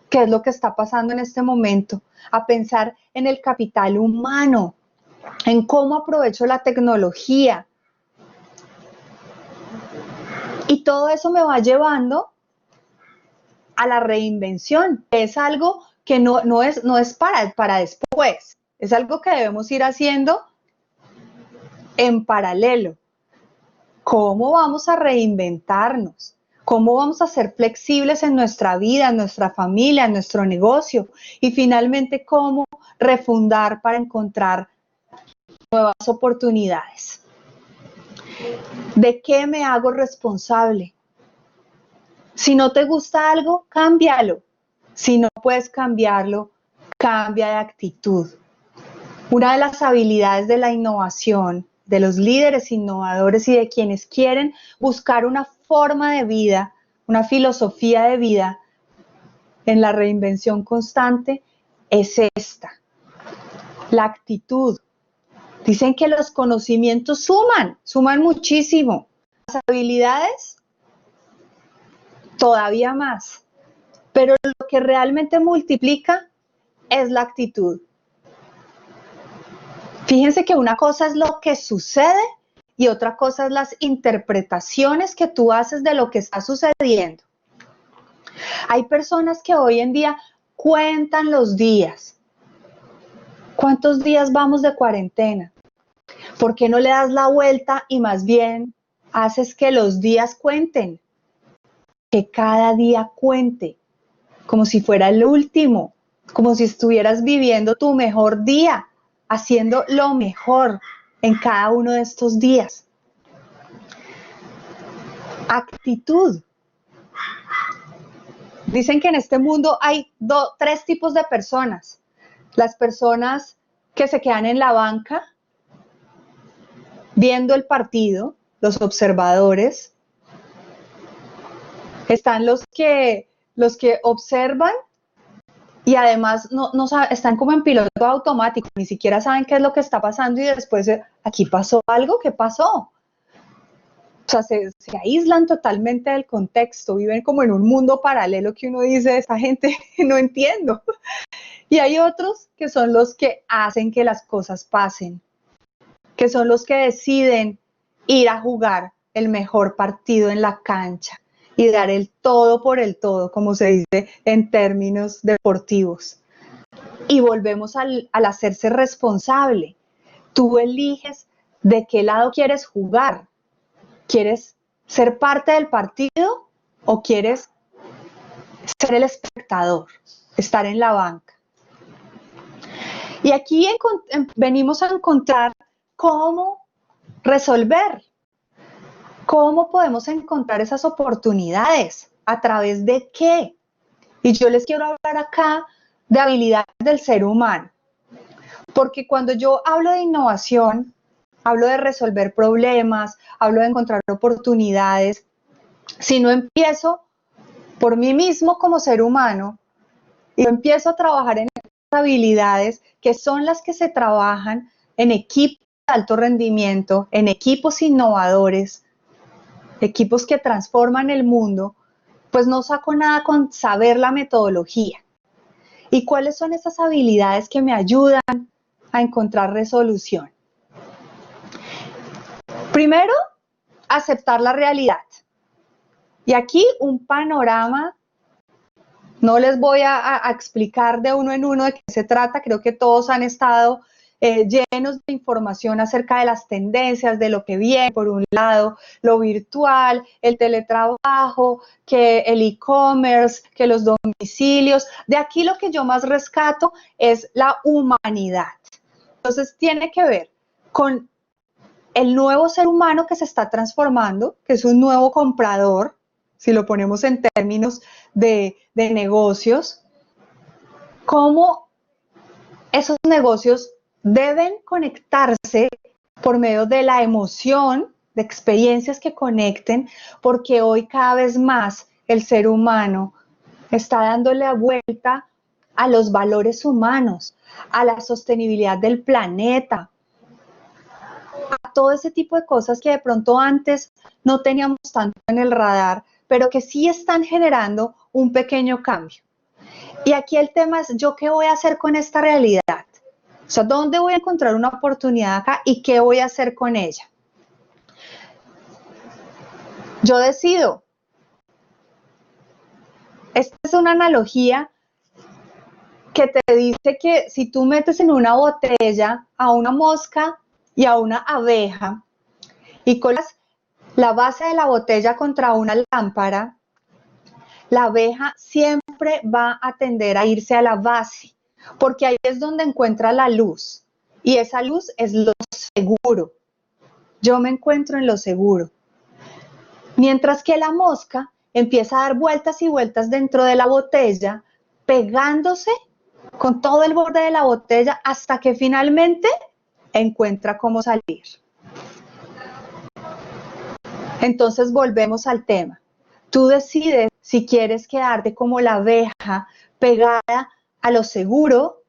que es lo que está pasando en este momento, a pensar en el capital humano, en cómo aprovecho la tecnología. Y todo eso me va llevando a la reinvención. Es algo que no es para después, es algo que debemos ir haciendo en paralelo. ¿Cómo vamos a reinventarnos? ¿Cómo vamos a ser flexibles en nuestra vida, en nuestra familia, en nuestro negocio? Y finalmente, ¿cómo refundar para encontrar nuevas oportunidades? ¿De qué me hago responsable? Si no te gusta algo, cámbialo. Si no puedes cambiarlo, cambia de actitud. Una de las habilidades de la innovación, de los líderes innovadores y de quienes quieren buscar una forma de vida, una filosofía de vida en la reinvención constante, es esta, la actitud. Dicen que los conocimientos suman muchísimo. Las habilidades, todavía más. Pero lo que realmente multiplica es la actitud. Fíjense que una cosa es lo que sucede y otra cosa es las interpretaciones que tú haces de lo que está sucediendo. Hay personas que hoy en día cuentan los días. ¿Cuántos días vamos de cuarentena? ¿Por qué no le das la vuelta y más bien haces que los días cuenten? Que cada día cuente, como si fuera el último, como si estuvieras viviendo tu mejor día, haciendo lo mejor en cada uno de estos días. Actitud. Dicen que en este mundo hay tres tipos de personas. Las personas que se quedan en la banca viendo el partido, los observadores. Están los que observan y además no saben, están como en piloto automático, ni siquiera saben qué es lo que está pasando y después, ¿aquí pasó algo? ¿Qué pasó? O sea, se aíslan totalmente del contexto, viven como en un mundo paralelo que uno dice, esa gente no entiendo. Y hay otros que son los que hacen que las cosas pasen, que son los que deciden ir a jugar el mejor partido en la cancha y dar el todo por el todo, como se dice en términos deportivos. Y volvemos al hacerse responsable. Tú eliges de qué lado quieres jugar. ¿Quieres ser parte del partido o quieres ser el espectador, estar en la banca? Y aquí venimos a encontrar cómo resolver, cómo podemos encontrar esas oportunidades, a través de qué. Y yo les quiero hablar acá de habilidades del ser humano, porque cuando yo hablo de innovación, hablo de resolver problemas, hablo de encontrar oportunidades. Si no empiezo por mí mismo como ser humano y yo empiezo a trabajar en estas habilidades que son las que se trabajan en equipos de alto rendimiento, en equipos innovadores, equipos que transforman el mundo, pues no saco nada con saber la metodología. ¿Y cuáles son esas habilidades que me ayudan a encontrar resolución? Primero, aceptar la realidad. Y aquí un panorama, no les voy a explicar de uno en uno de qué se trata, creo que todos han estado llenos de información acerca de las tendencias, de lo que viene, por un lado, lo virtual, el teletrabajo, que el e-commerce, que los domicilios. De aquí lo que yo más rescato es la humanidad. Entonces tiene que ver con el nuevo ser humano que se está transformando, que es un nuevo comprador, si lo ponemos en términos de negocios, cómo esos negocios deben conectarse por medio de la emoción, de experiencias que conecten, porque hoy cada vez más el ser humano está dándole la vuelta a los valores humanos, a la sostenibilidad del planeta, a todo ese tipo de cosas que de pronto antes no teníamos tanto en el radar, pero que sí están generando un pequeño cambio. Y aquí el tema es, ¿yo qué voy a hacer con esta realidad? O sea, ¿dónde voy a encontrar una oportunidad acá y qué voy a hacer con ella? Yo decido. Esta es una analogía que te dice que si tú metes en una botella a una mosca y a una abeja y colocas la base de la botella contra una lámpara, la abeja siempre va a tender a irse a la base, porque ahí es donde encuentra la luz, y esa luz es lo seguro. Yo me encuentro en lo seguro. Mientras que la mosca empieza a dar vueltas y vueltas dentro de la botella, pegándose con todo el borde de la botella hasta que finalmente encuentra cómo salir. Entonces volvemos al tema. Tú decides si quieres quedarte como la abeja pegada a lo seguro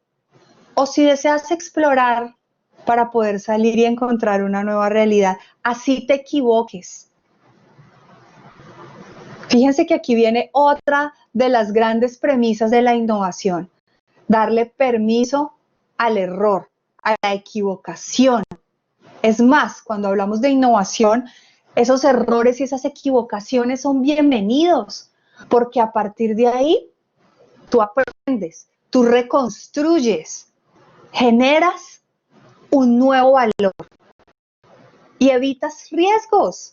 o si deseas explorar para poder salir y encontrar una nueva realidad. Así te equivoques. Fíjense que aquí viene otra de las grandes premisas de la innovación. Darle permiso al error, a la equivocación. Es más, cuando hablamos de innovación, esos errores y esas equivocaciones son bienvenidos, porque a partir de ahí tú aprendes, tú reconstruyes, generas un nuevo valor y evitas riesgos.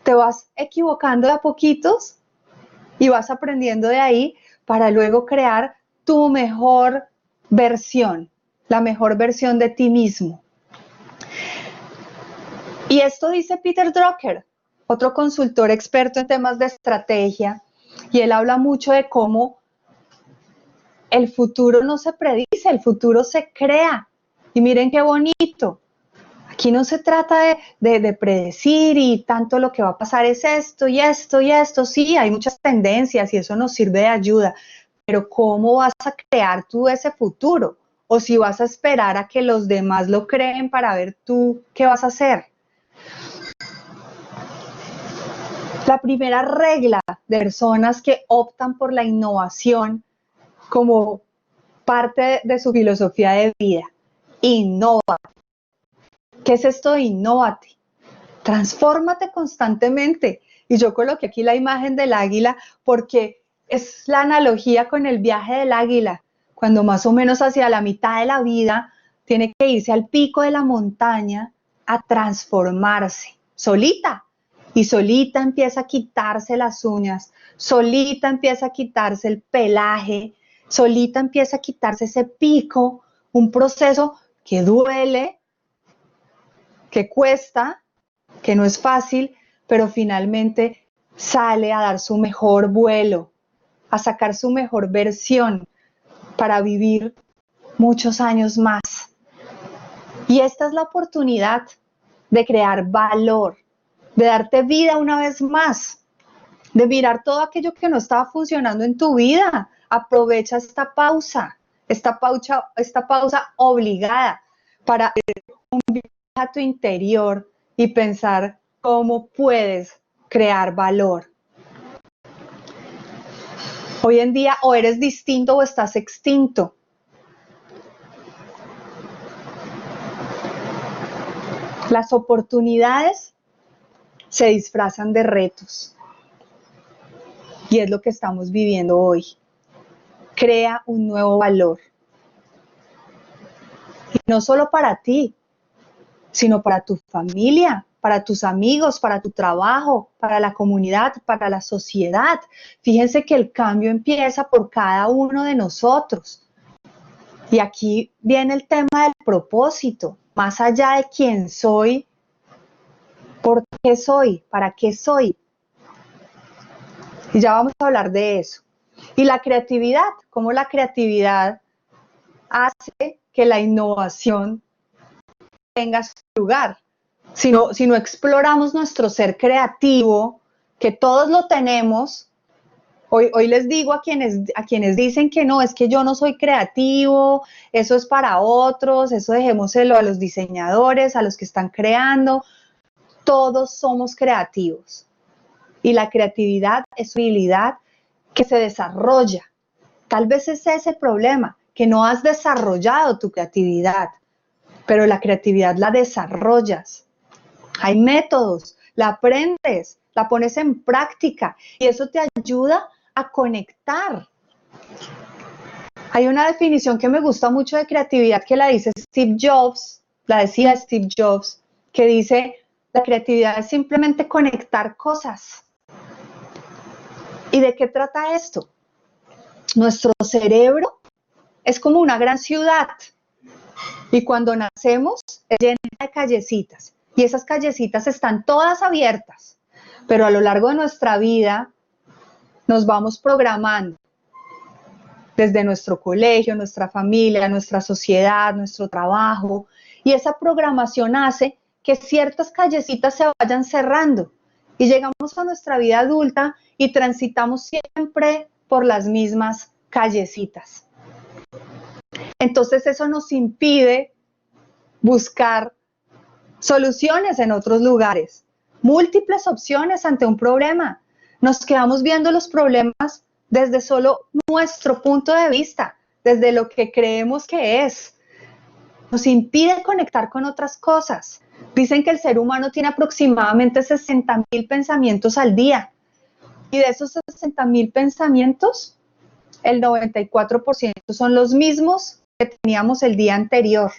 Te vas equivocando de a poquitos y vas aprendiendo de ahí para luego crear tu mejor versión, la mejor versión de ti mismo. Y esto dice Peter Drucker, otro consultor experto en temas de estrategia, y él habla mucho de cómo el futuro no se predice, el futuro se crea. Y miren qué bonito. Aquí no se trata de predecir y tanto lo que va a pasar es esto y esto y esto. Sí, hay muchas tendencias y eso nos sirve de ayuda, pero ¿cómo vas a crear tú ese futuro? O si vas a esperar a que los demás lo creen para ver tú qué vas a hacer. La primera regla de personas que optan por la innovación como parte de su filosofía de vida: innova. ¿Qué es esto de innóvate? Transfórmate constantemente. Y yo coloqué aquí la imagen del águila porque es la analogía con el viaje del águila. Cuando más o menos hacia la mitad de la vida tiene que irse al pico de la montaña a transformarse, solita. Y solita empieza a quitarse las uñas, solita empieza a quitarse el pelaje, solita empieza a quitarse ese pico, un proceso que duele, que cuesta, que no es fácil, pero finalmente sale a dar su mejor vuelo, a sacar su mejor versión para vivir muchos años más. Y esta es la oportunidad de crear valor, de darte vida una vez más, de mirar todo aquello que no estaba funcionando en tu vida. Aprovecha esta pausa obligada para un viaje a tu interior y pensar cómo puedes crear valor. Hoy en día o eres distinto o estás extinto. Las oportunidades se disfrazan de retos. Y es lo que estamos viviendo hoy. Crea un nuevo valor. Y no solo para ti, sino para tu familia, para tus amigos, para tu trabajo, para la comunidad, para la sociedad. Fíjense que el cambio empieza por cada uno de nosotros. Y aquí viene el tema del propósito. Más allá de quién soy, ¿por qué soy? ¿Para qué soy? Y ya vamos a hablar de eso. Y la creatividad, cómo la creatividad hace que la innovación tenga su lugar. Si no exploramos nuestro ser creativo, que todos lo tenemos, hoy les digo a quienes dicen que no, es que yo no soy creativo, eso es para otros, eso dejémoselo a los diseñadores, a los que están creando. Todos somos creativos. Y la creatividad es una habilidad que se desarrolla. Tal vez es ese el problema, que no has desarrollado tu creatividad, pero la creatividad la desarrollas. Hay métodos, la aprendes, la pones en práctica y eso te ayuda a conectar. Hay una definición que me gusta mucho de creatividad que la dice Steve Jobs, la decía Steve Jobs, que dice: la creatividad es simplemente conectar cosas. ¿Y de qué trata esto? Nuestro cerebro es como una gran ciudad y cuando nacemos es llena de callecitas y esas callecitas están todas abiertas, pero a lo largo de nuestra vida nos vamos programando desde nuestro colegio, nuestra familia, nuestra sociedad, nuestro trabajo, y esa programación hace que ciertas callecitas se vayan cerrando y llegamos a nuestra vida adulta y transitamos siempre por las mismas callecitas. Entonces eso nos impide buscar soluciones en otros lugares, múltiples opciones ante un problema. Nos quedamos viendo los problemas desde solo nuestro punto de vista, desde lo que creemos que es. Nos impide conectar con otras cosas. Dicen que el ser humano tiene aproximadamente 60.000 pensamientos al día. Y de esos 60.000 pensamientos, el 94% son los mismos que teníamos el día anterior.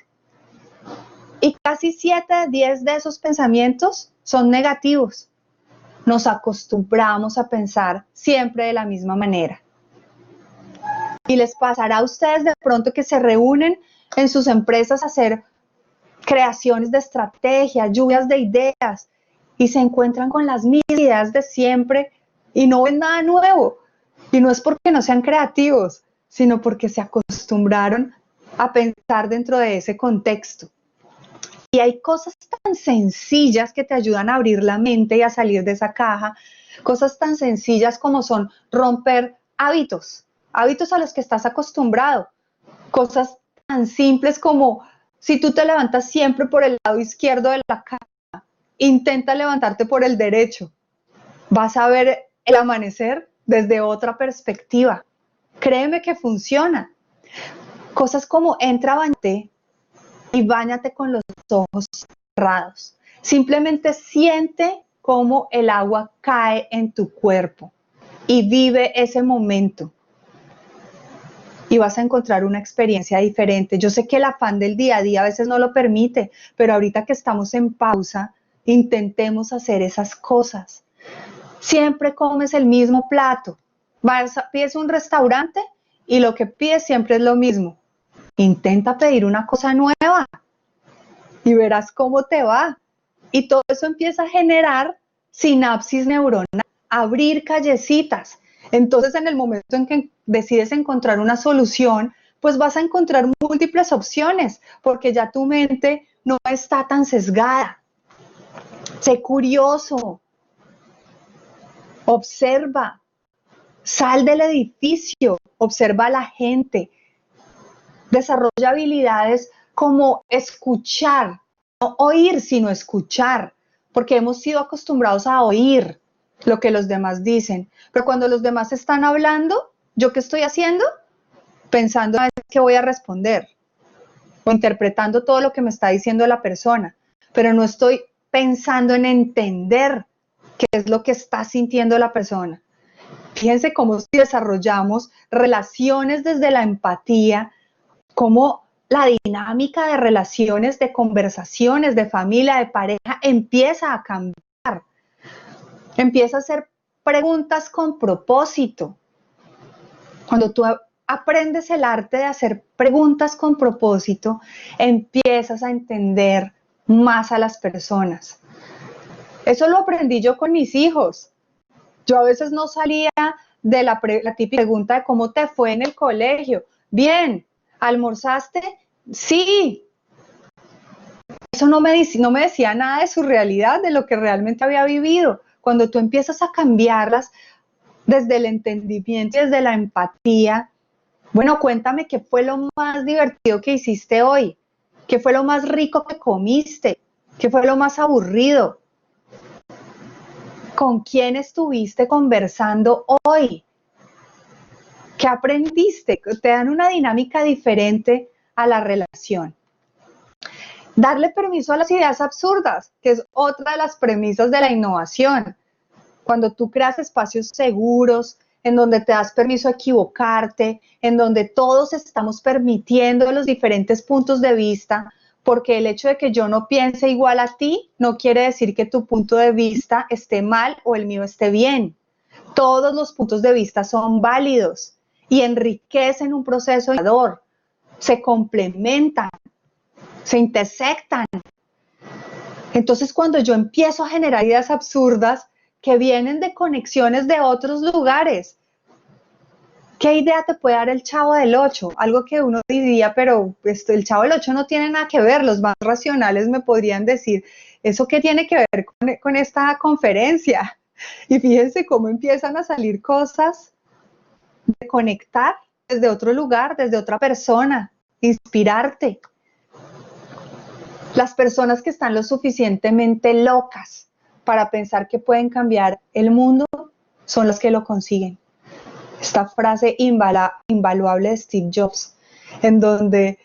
Y casi 7 de 10 de esos pensamientos son negativos. Nos acostumbramos a pensar siempre de la misma manera. Y les pasará a ustedes de pronto que se reúnen en sus empresas a hacer creaciones de estrategias, lluvias de ideas, y se encuentran con las mismas ideas de siempre y no ven nada nuevo. Y no es porque no sean creativos, sino porque se acostumbraron a pensar dentro de ese contexto. Y hay cosas tan sencillas que te ayudan a abrir la mente y a salir de esa caja, cosas tan sencillas como son romper hábitos a los que estás acostumbrado, cosas tan simples como si tú te levantas siempre por el lado izquierdo de la cama, intenta levantarte por el derecho, vas a ver el amanecer desde otra perspectiva, créeme que funciona. Cosas como entra, bañate y báñate con los ojos cerrados. Simplemente siente cómo el agua cae en tu cuerpo y vive ese momento. Y vas a encontrar una experiencia diferente. Yo sé que el afán del día a día a veces no lo permite, pero ahorita que estamos en pausa, intentemos hacer esas cosas. Siempre comes el mismo plato. Pides un restaurante y lo que pides siempre es lo mismo. Intenta pedir una cosa nueva y verás cómo te va. Y todo eso empieza a generar sinapsis neuronal, abrir callecitas. Entonces, en el momento en que decides encontrar una solución, pues vas a encontrar múltiples opciones, porque ya tu mente no está tan sesgada. Sé curioso, observa, sal del edificio, observa a la gente, desarrolla habilidades como escuchar, no oír, sino escuchar, porque hemos sido acostumbrados a oír lo que los demás dicen, pero cuando los demás están hablando, ¿yo qué estoy haciendo? Pensando en qué voy a responder o interpretando todo lo que me está diciendo la persona, pero no estoy pensando en entender qué es lo que está sintiendo la persona. Fíjense cómo si desarrollamos relaciones desde la empatía, cómo la dinámica de relaciones, de conversaciones, de familia, de pareja, empieza a cambiar. Empieza a hacer preguntas con propósito. Cuando tú aprendes el arte de hacer preguntas con propósito, empiezas a entender más a las personas. Eso lo aprendí yo con mis hijos. Yo a veces no salía de la típica pregunta de cómo te fue en el colegio. Bien, ¿almorzaste? Sí. Eso no me decía nada de su realidad, de lo que realmente había vivido. Cuando tú empiezas a cambiarlas desde el entendimiento y desde la empatía, bueno, cuéntame qué fue lo más divertido que hiciste hoy, qué fue lo más rico que comiste, qué fue lo más aburrido, con quién estuviste conversando hoy, qué aprendiste, te dan una dinámica diferente a la relación. Darle permiso a las ideas absurdas, que es otra de las premisas de la innovación. Cuando tú creas espacios seguros, en donde te das permiso a equivocarte, en donde todos estamos permitiendo los diferentes puntos de vista, porque el hecho de que yo no piense igual a ti no quiere decir que tu punto de vista esté mal o el mío esté bien. Todos los puntos de vista son válidos y enriquecen un proceso innovador, se complementan, se intersectan. Entonces, cuando yo empiezo a generar ideas absurdas que vienen de conexiones de otros lugares. ¿Qué idea te puede dar el Chavo del 8? Algo que uno diría, pero el Chavo del 8 no tiene nada que ver. Los más racionales me podrían decir, ¿eso qué tiene que ver con esta conferencia? Y fíjense cómo empiezan a salir cosas de conectar desde otro lugar, desde otra persona, inspirarte. Las personas que están lo suficientemente locas para pensar que pueden cambiar el mundo son las que lo consiguen. Esta frase invaluable de Steve Jobs, en donde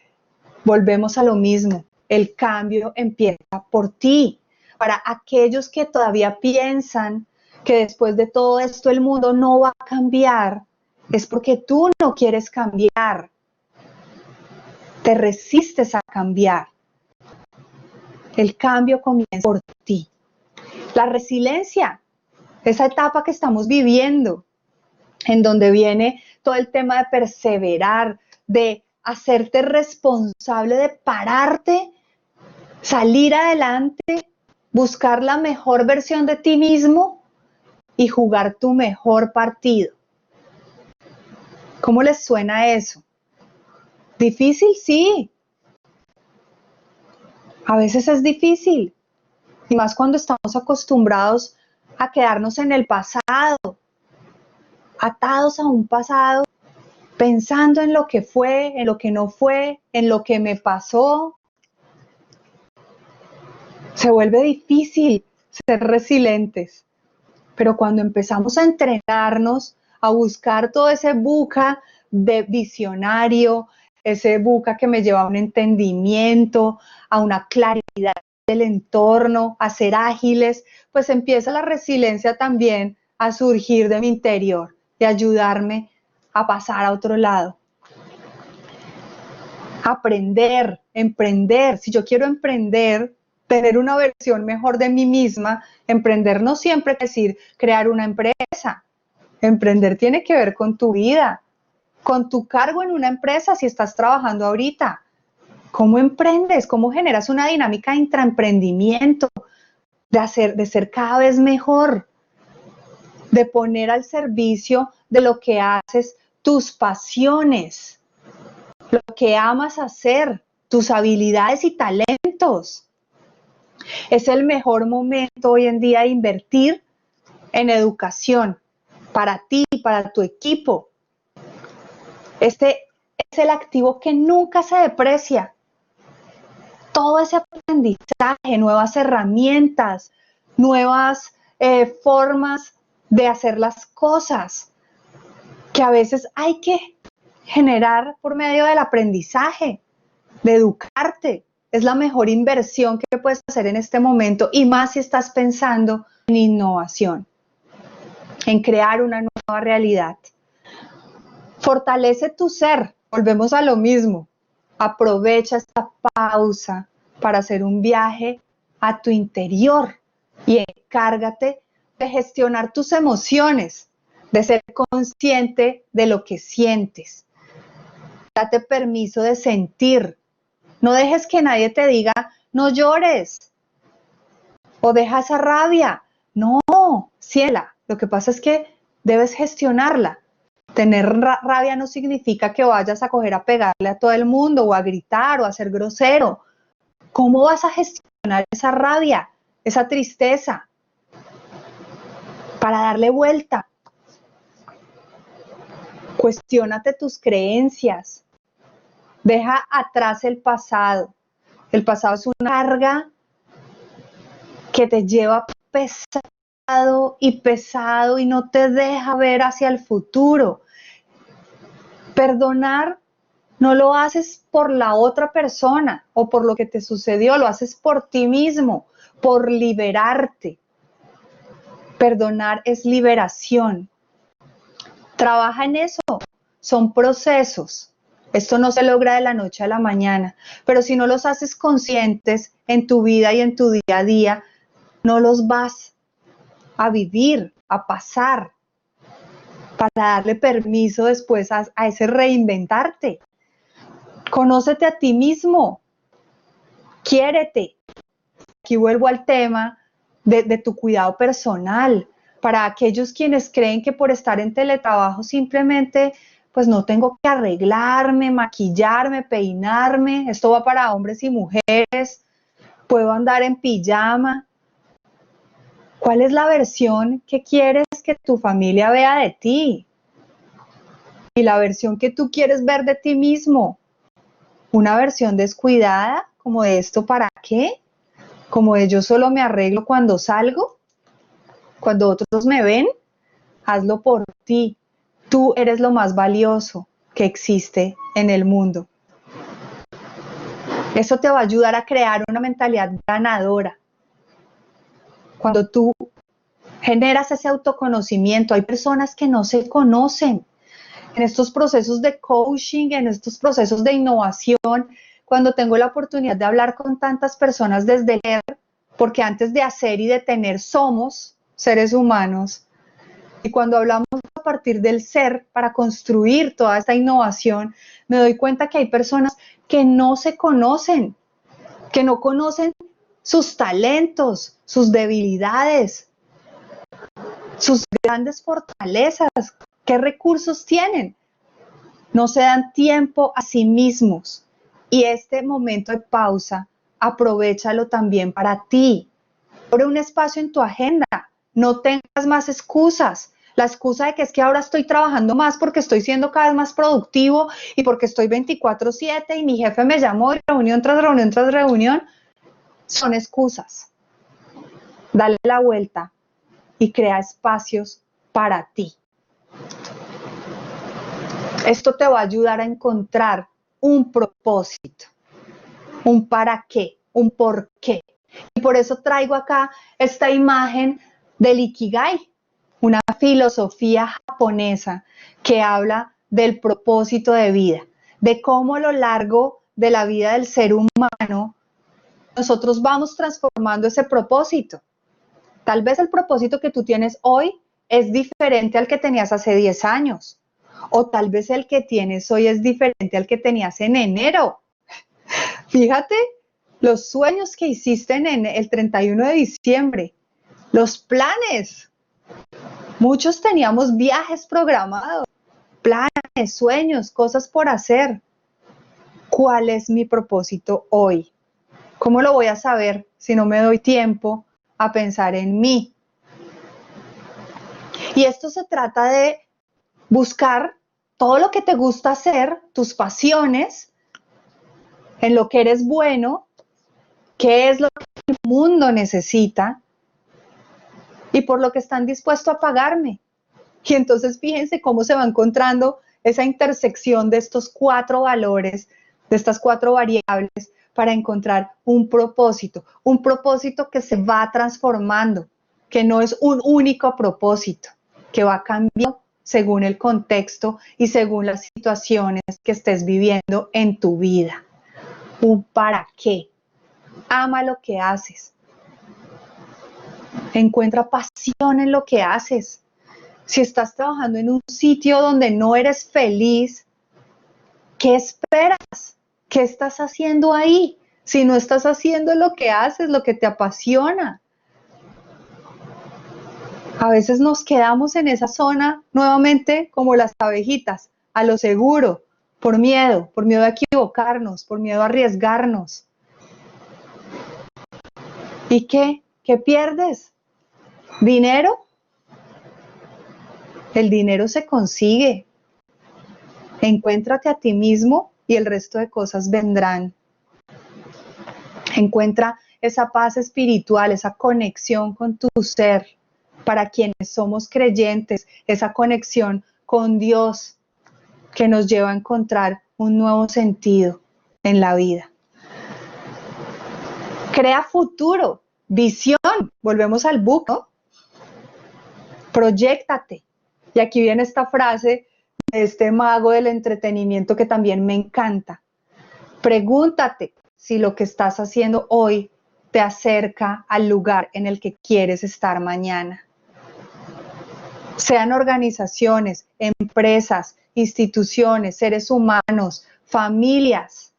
volvemos a lo mismo, el cambio empieza por ti. Para aquellos que todavía piensan que después de todo esto el mundo no va a cambiar, es porque tú no quieres cambiar, te resistes a cambiar. El cambio comienza por ti. La resiliencia, esa etapa que estamos viviendo, en donde viene todo el tema de perseverar, de hacerte responsable, de pararte, salir adelante, buscar la mejor versión de ti mismo y jugar tu mejor partido. ¿Cómo les suena eso? ¿Difícil? Sí. A veces es difícil, y más cuando estamos acostumbrados a quedarnos en el pasado, atados a un pasado, pensando en lo que fue, en lo que no fue, en lo que me pasó. Se vuelve difícil ser resilientes, pero cuando empezamos a entrenarnos, a buscar todo ese buca de visionario, ese buca que me lleva a un entendimiento, a una claridad del entorno, a ser ágiles, pues empieza la resiliencia también a surgir de mi interior y ayudarme a pasar a otro lado. Aprender, emprender. Si yo quiero emprender, tener una versión mejor de mí misma, emprender no siempre quiere decir crear una empresa. Emprender tiene que ver con tu vida, con tu cargo en una empresa si estás trabajando ahorita. ¿Cómo emprendes? ¿Cómo generas una dinámica de intraemprendimiento? De ser cada vez mejor, de poner al servicio de lo que haces tus pasiones, lo que amas hacer, tus habilidades y talentos. Es el mejor momento hoy en día de invertir en educación para ti, para tu equipo. Este es el activo que nunca se deprecia. Todo ese aprendizaje, nuevas herramientas, nuevas formas de hacer las cosas, que a veces hay que generar por medio del aprendizaje, de educarte. Es la mejor inversión que puedes hacer en este momento, y más si estás pensando en innovación, en crear una nueva realidad. Fortalece tu ser, volvemos a lo mismo. Aprovecha esta pausa para hacer un viaje a tu interior y encárgate de gestionar tus emociones, de ser consciente de lo que sientes. Date permiso de sentir. No dejes que nadie te diga, no llores, o deja esa rabia. No, siéntela. Lo que pasa es que debes gestionarla. Tener rabia no significa que vayas a coger a pegarle a todo el mundo, o a gritar, o a ser grosero. ¿Cómo vas a gestionar esa rabia, esa tristeza? Para darle vuelta. Cuestiónate tus creencias. Deja atrás el pasado. El pasado es una carga que te lleva pesado y no te deja ver hacia el futuro. Perdonar no lo haces por la otra persona o por lo que te sucedió, lo haces por ti mismo, por liberarte. Perdonar es liberación. Trabaja en eso. Son procesos. Esto no se logra de la noche a la mañana, pero si no los haces conscientes en tu vida y en tu día a día, no los vas a vivir, a pasar, para darle permiso después a ese reinventarte. Conócete a ti mismo, quiérete. Aquí vuelvo al tema de tu cuidado personal. para aquellos quienes creen que por estar en teletrabajo simplemente pues no tengo que arreglarme, maquillarme, peinarme, esto va para hombres y mujeres, puedo andar en pijama. ¿Cuál es la versión que quieres que tu familia vea de ti? Y la versión que tú quieres ver de ti mismo. Una versión descuidada, como de esto para qué, como de yo solo me arreglo cuando salgo, cuando otros me ven. Hazlo por ti. Tú eres lo más valioso que existe en el mundo. Eso te va a ayudar a crear una mentalidad ganadora. Cuando tú generas ese autoconocimiento, hay personas que no se conocen. En estos procesos de coaching, en estos procesos de innovación, cuando tengo la oportunidad de hablar con tantas personas desde el ser, porque antes de hacer y de tener somos seres humanos, y cuando hablamos a partir del ser para construir toda esta innovación, me doy cuenta que hay personas que no se conocen, que no conocen sus talentos, sus debilidades, sus grandes fortalezas, qué recursos tienen. No se dan tiempo a sí mismos. Y este momento de pausa, aprovéchalo también para ti. Abre un espacio en tu agenda. No tengas más excusas. La excusa de que es que ahora estoy trabajando más porque estoy siendo cada vez más productivo y porque estoy 24/7 y mi jefe me llamó de reunión tras reunión tras reunión, son excusas. Dale la vuelta y crea espacios para ti. Esto te va a ayudar a encontrar un propósito, un para qué, un por qué. Y por eso traigo acá esta imagen del Ikigai, una filosofía japonesa que habla del propósito de vida, de cómo a lo largo de la vida del ser humano nosotros vamos transformando ese propósito. Tal vez el propósito que tú tienes hoy es diferente al que tenías hace 10 años. O tal vez el que tienes hoy es diferente al que tenías en enero. Fíjate los sueños que hiciste en el 31 de diciembre, los planes. Muchos teníamos viajes programados, planes, sueños, cosas por hacer. ¿Cuál es mi propósito hoy? ¿Cómo lo voy a saber si no me doy tiempo a pensar en mí? Y esto se trata de buscar todo lo que te gusta hacer, tus pasiones, en lo que eres bueno, qué es lo que el mundo necesita y por lo que están dispuestos a pagarme. Y entonces fíjense cómo se va encontrando esa intersección de estos 4 valores, de estas 4 variables para encontrar un propósito que se va transformando, que no es un único propósito, que va cambiando según el contexto y según las situaciones que estés viviendo en tu vida. Un para qué. Ama lo que haces. Encuentra pasión en lo que haces. Si estás trabajando en un sitio donde no eres feliz, ¿qué esperas? ¿Qué estás haciendo ahí? Si no estás haciendo lo que haces, lo que te apasiona. A veces nos quedamos en esa zona nuevamente como las abejitas, a lo seguro, por miedo a equivocarnos, por miedo a arriesgarnos. ¿Y qué? ¿Qué pierdes? ¿Dinero? El dinero se consigue. Encuéntrate a ti mismo y el resto de cosas vendrán. Encuentra esa paz espiritual, esa conexión con tu ser. Para quienes somos creyentes, esa conexión con Dios que nos lleva a encontrar un nuevo sentido en la vida. Crea futuro, visión, volvemos al book, ¿no? Proyéctate. Y aquí viene esta frase de este mago del entretenimiento que también me encanta. Pregúntate si lo que estás haciendo hoy te acerca al lugar en el que quieres estar mañana. Sean organizaciones, empresas, instituciones, seres humanos, familias.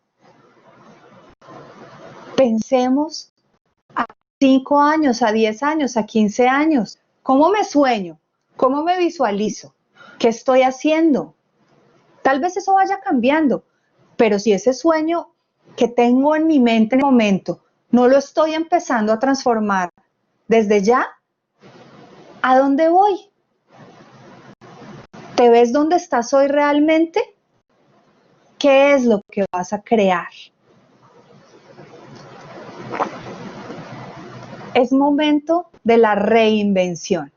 Pensemos a 5 años, a 10 años, a 15 años. ¿Cómo me sueño? ¿Cómo me visualizo? ¿Qué estoy haciendo? Tal vez eso vaya cambiando, pero si ese sueño que tengo en mi mente en el momento no lo estoy empezando a transformar desde ya, ¿a dónde voy? ¿Te ves dónde estás hoy realmente? ¿Qué es lo que vas a crear? Es momento de la reinvención,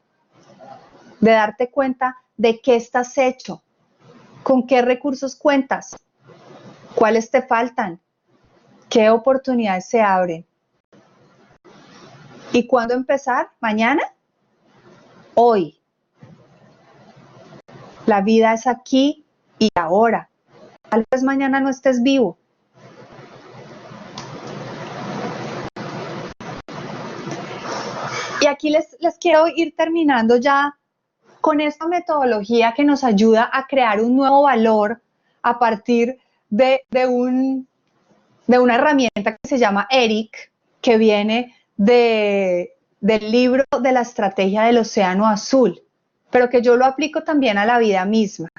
de darte cuenta de qué estás hecho, con qué recursos cuentas, cuáles te faltan, qué oportunidades se abren. ¿Y cuándo empezar? ¿Mañana? Hoy. La vida es aquí y ahora. Tal vez mañana no estés vivo. Y aquí les quiero ir terminando ya con esta metodología que nos ayuda a crear un nuevo valor a partir de una herramienta que se llama ERIC, que viene del libro de la estrategia del océano azul, pero que yo lo aplico también a la vida misma.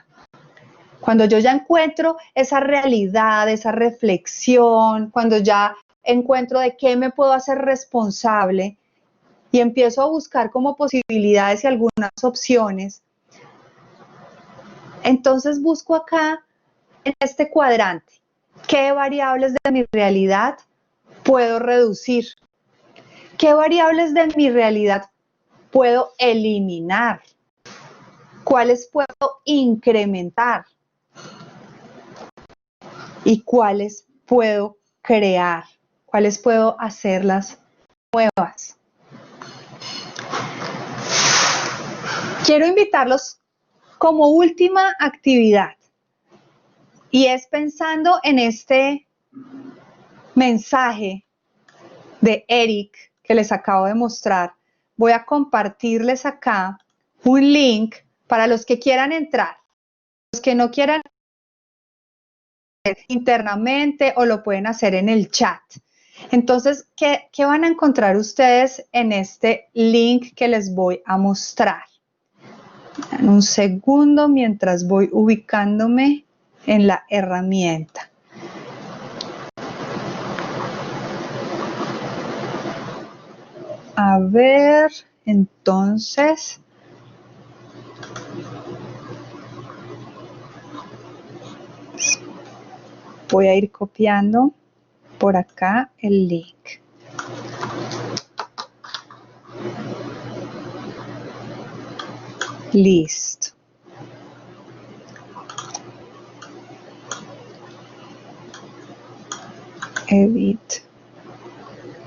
Cuando yo ya encuentro esa realidad, esa reflexión, cuando ya encuentro de qué me puedo hacer responsable y empiezo a buscar como posibilidades y algunas opciones, entonces busco acá en este cuadrante qué variables de mi realidad puedo reducir, qué variables de mi realidad puedo eliminar, cuáles puedo incrementar y cuáles puedo crear, cuáles puedo hacerlas nuevas. Quiero invitarlos como última actividad y es pensando en este mensaje de Eric que les acabo de mostrar. Voy a compartirles acá un link para los que quieran entrar. Los que no quieran internamente o lo pueden hacer en el chat. Entonces, ¿qué van a encontrar ustedes en este link que les voy a mostrar? En un segundo mientras voy ubicándome en la herramienta. A ver, entonces. Voy a ir copiando por acá el link. Listo. Edit.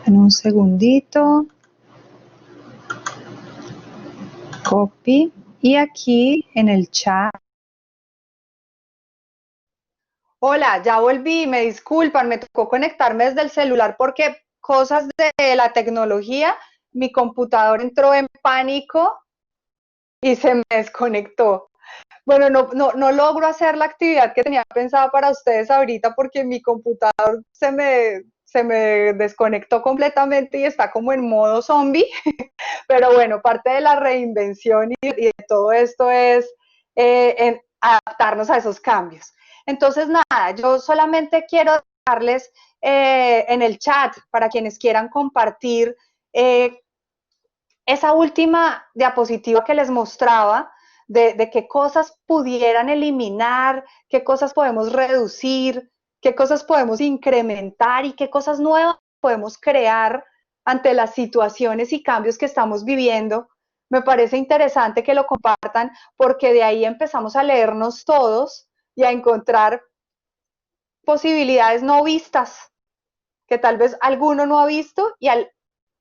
En un segundito. Copy. Y aquí en el chat. Hola, ya volví, me disculpan, me tocó conectarme desde el celular porque cosas de la tecnología, mi computador entró en pánico y se me desconectó. Bueno, no logro hacer la actividad que tenía pensada para ustedes ahorita porque mi computador se me desconectó completamente y está como en modo zombie, pero bueno, parte de la reinvención y de todo esto es adaptarnos a esos cambios. Entonces, nada, yo solamente quiero dejarles en el chat para quienes quieran compartir esa última diapositiva que les mostraba de qué cosas pudieran eliminar, qué cosas podemos reducir, qué cosas podemos incrementar y qué cosas nuevas podemos crear ante las situaciones y cambios que estamos viviendo. Me parece interesante que lo compartan porque de ahí empezamos a leernos todos y a encontrar posibilidades no vistas que tal vez alguno no ha visto y al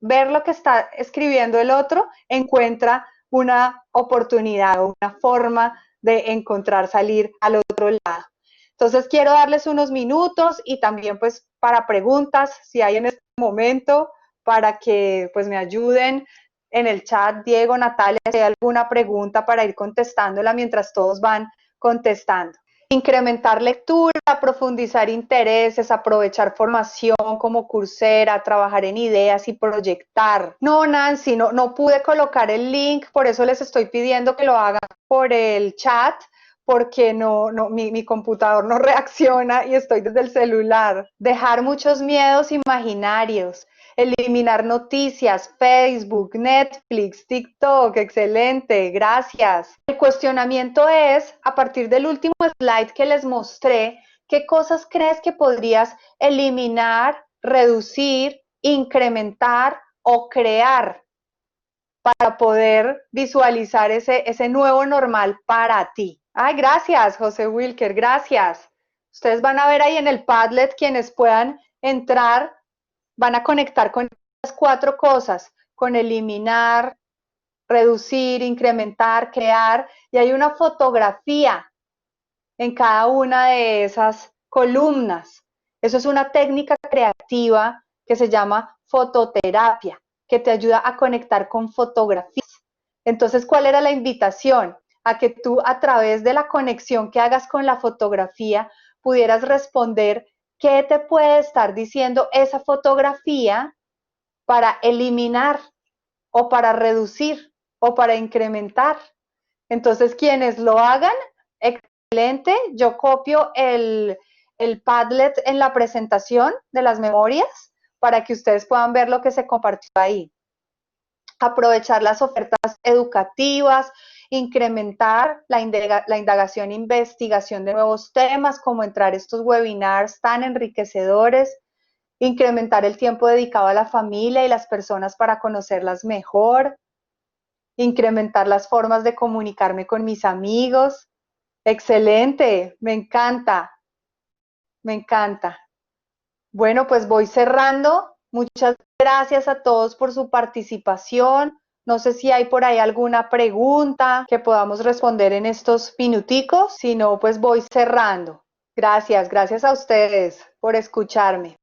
ver lo que está escribiendo el otro encuentra una oportunidad o una forma de encontrar salir al otro lado. Entonces quiero darles unos minutos y también pues para preguntas si hay en este momento para que pues me ayuden en el chat, Diego, Natalia, si hay alguna pregunta para ir contestándola mientras todos van contestando. incrementar lectura, profundizar intereses, aprovechar formación como Coursera, trabajar en ideas y proyectar. No, Nancy, no pude colocar el link, por eso les estoy pidiendo que lo hagan por el chat, porque mi computador no reacciona y estoy desde el celular. Dejar muchos miedos imaginarios. Eliminar noticias, Facebook, Netflix, TikTok, excelente, gracias. El cuestionamiento es, a partir del último slide que les mostré, ¿qué cosas crees que podrías eliminar, reducir, incrementar o crear para poder visualizar ese nuevo normal para ti? Ay, gracias, José Wilker, gracias. Ustedes van a ver ahí en el Padlet, quienes puedan entrar, van a conectar con estas 4 cosas, con eliminar, reducir, incrementar, crear, y hay una fotografía en cada una de esas columnas. Eso es una técnica creativa que se llama fototerapia, que te ayuda a conectar con fotografías. Entonces, ¿cuál era la invitación? A que tú, a través de la conexión que hagas con la fotografía, pudieras responder qué te puede estar diciendo esa fotografía para eliminar o para reducir o para incrementar. Entonces, quienes lo hagan, excelente. Yo copio el Padlet en la presentación de las memorias para que ustedes puedan ver lo que se compartió ahí. Aprovechar las ofertas educativas, incrementar la indagación e investigación de nuevos temas, como entrar a estos webinars tan enriquecedores, incrementar el tiempo dedicado a la familia y las personas para conocerlas mejor, incrementar las formas de comunicarme con mis amigos. Excelente, me encanta, me encanta. Bueno, pues voy cerrando. Muchas gracias a todos por su participación. No sé si hay por ahí alguna pregunta que podamos responder en estos minuticos. Si no, pues voy cerrando. Gracias, gracias a ustedes por escucharme.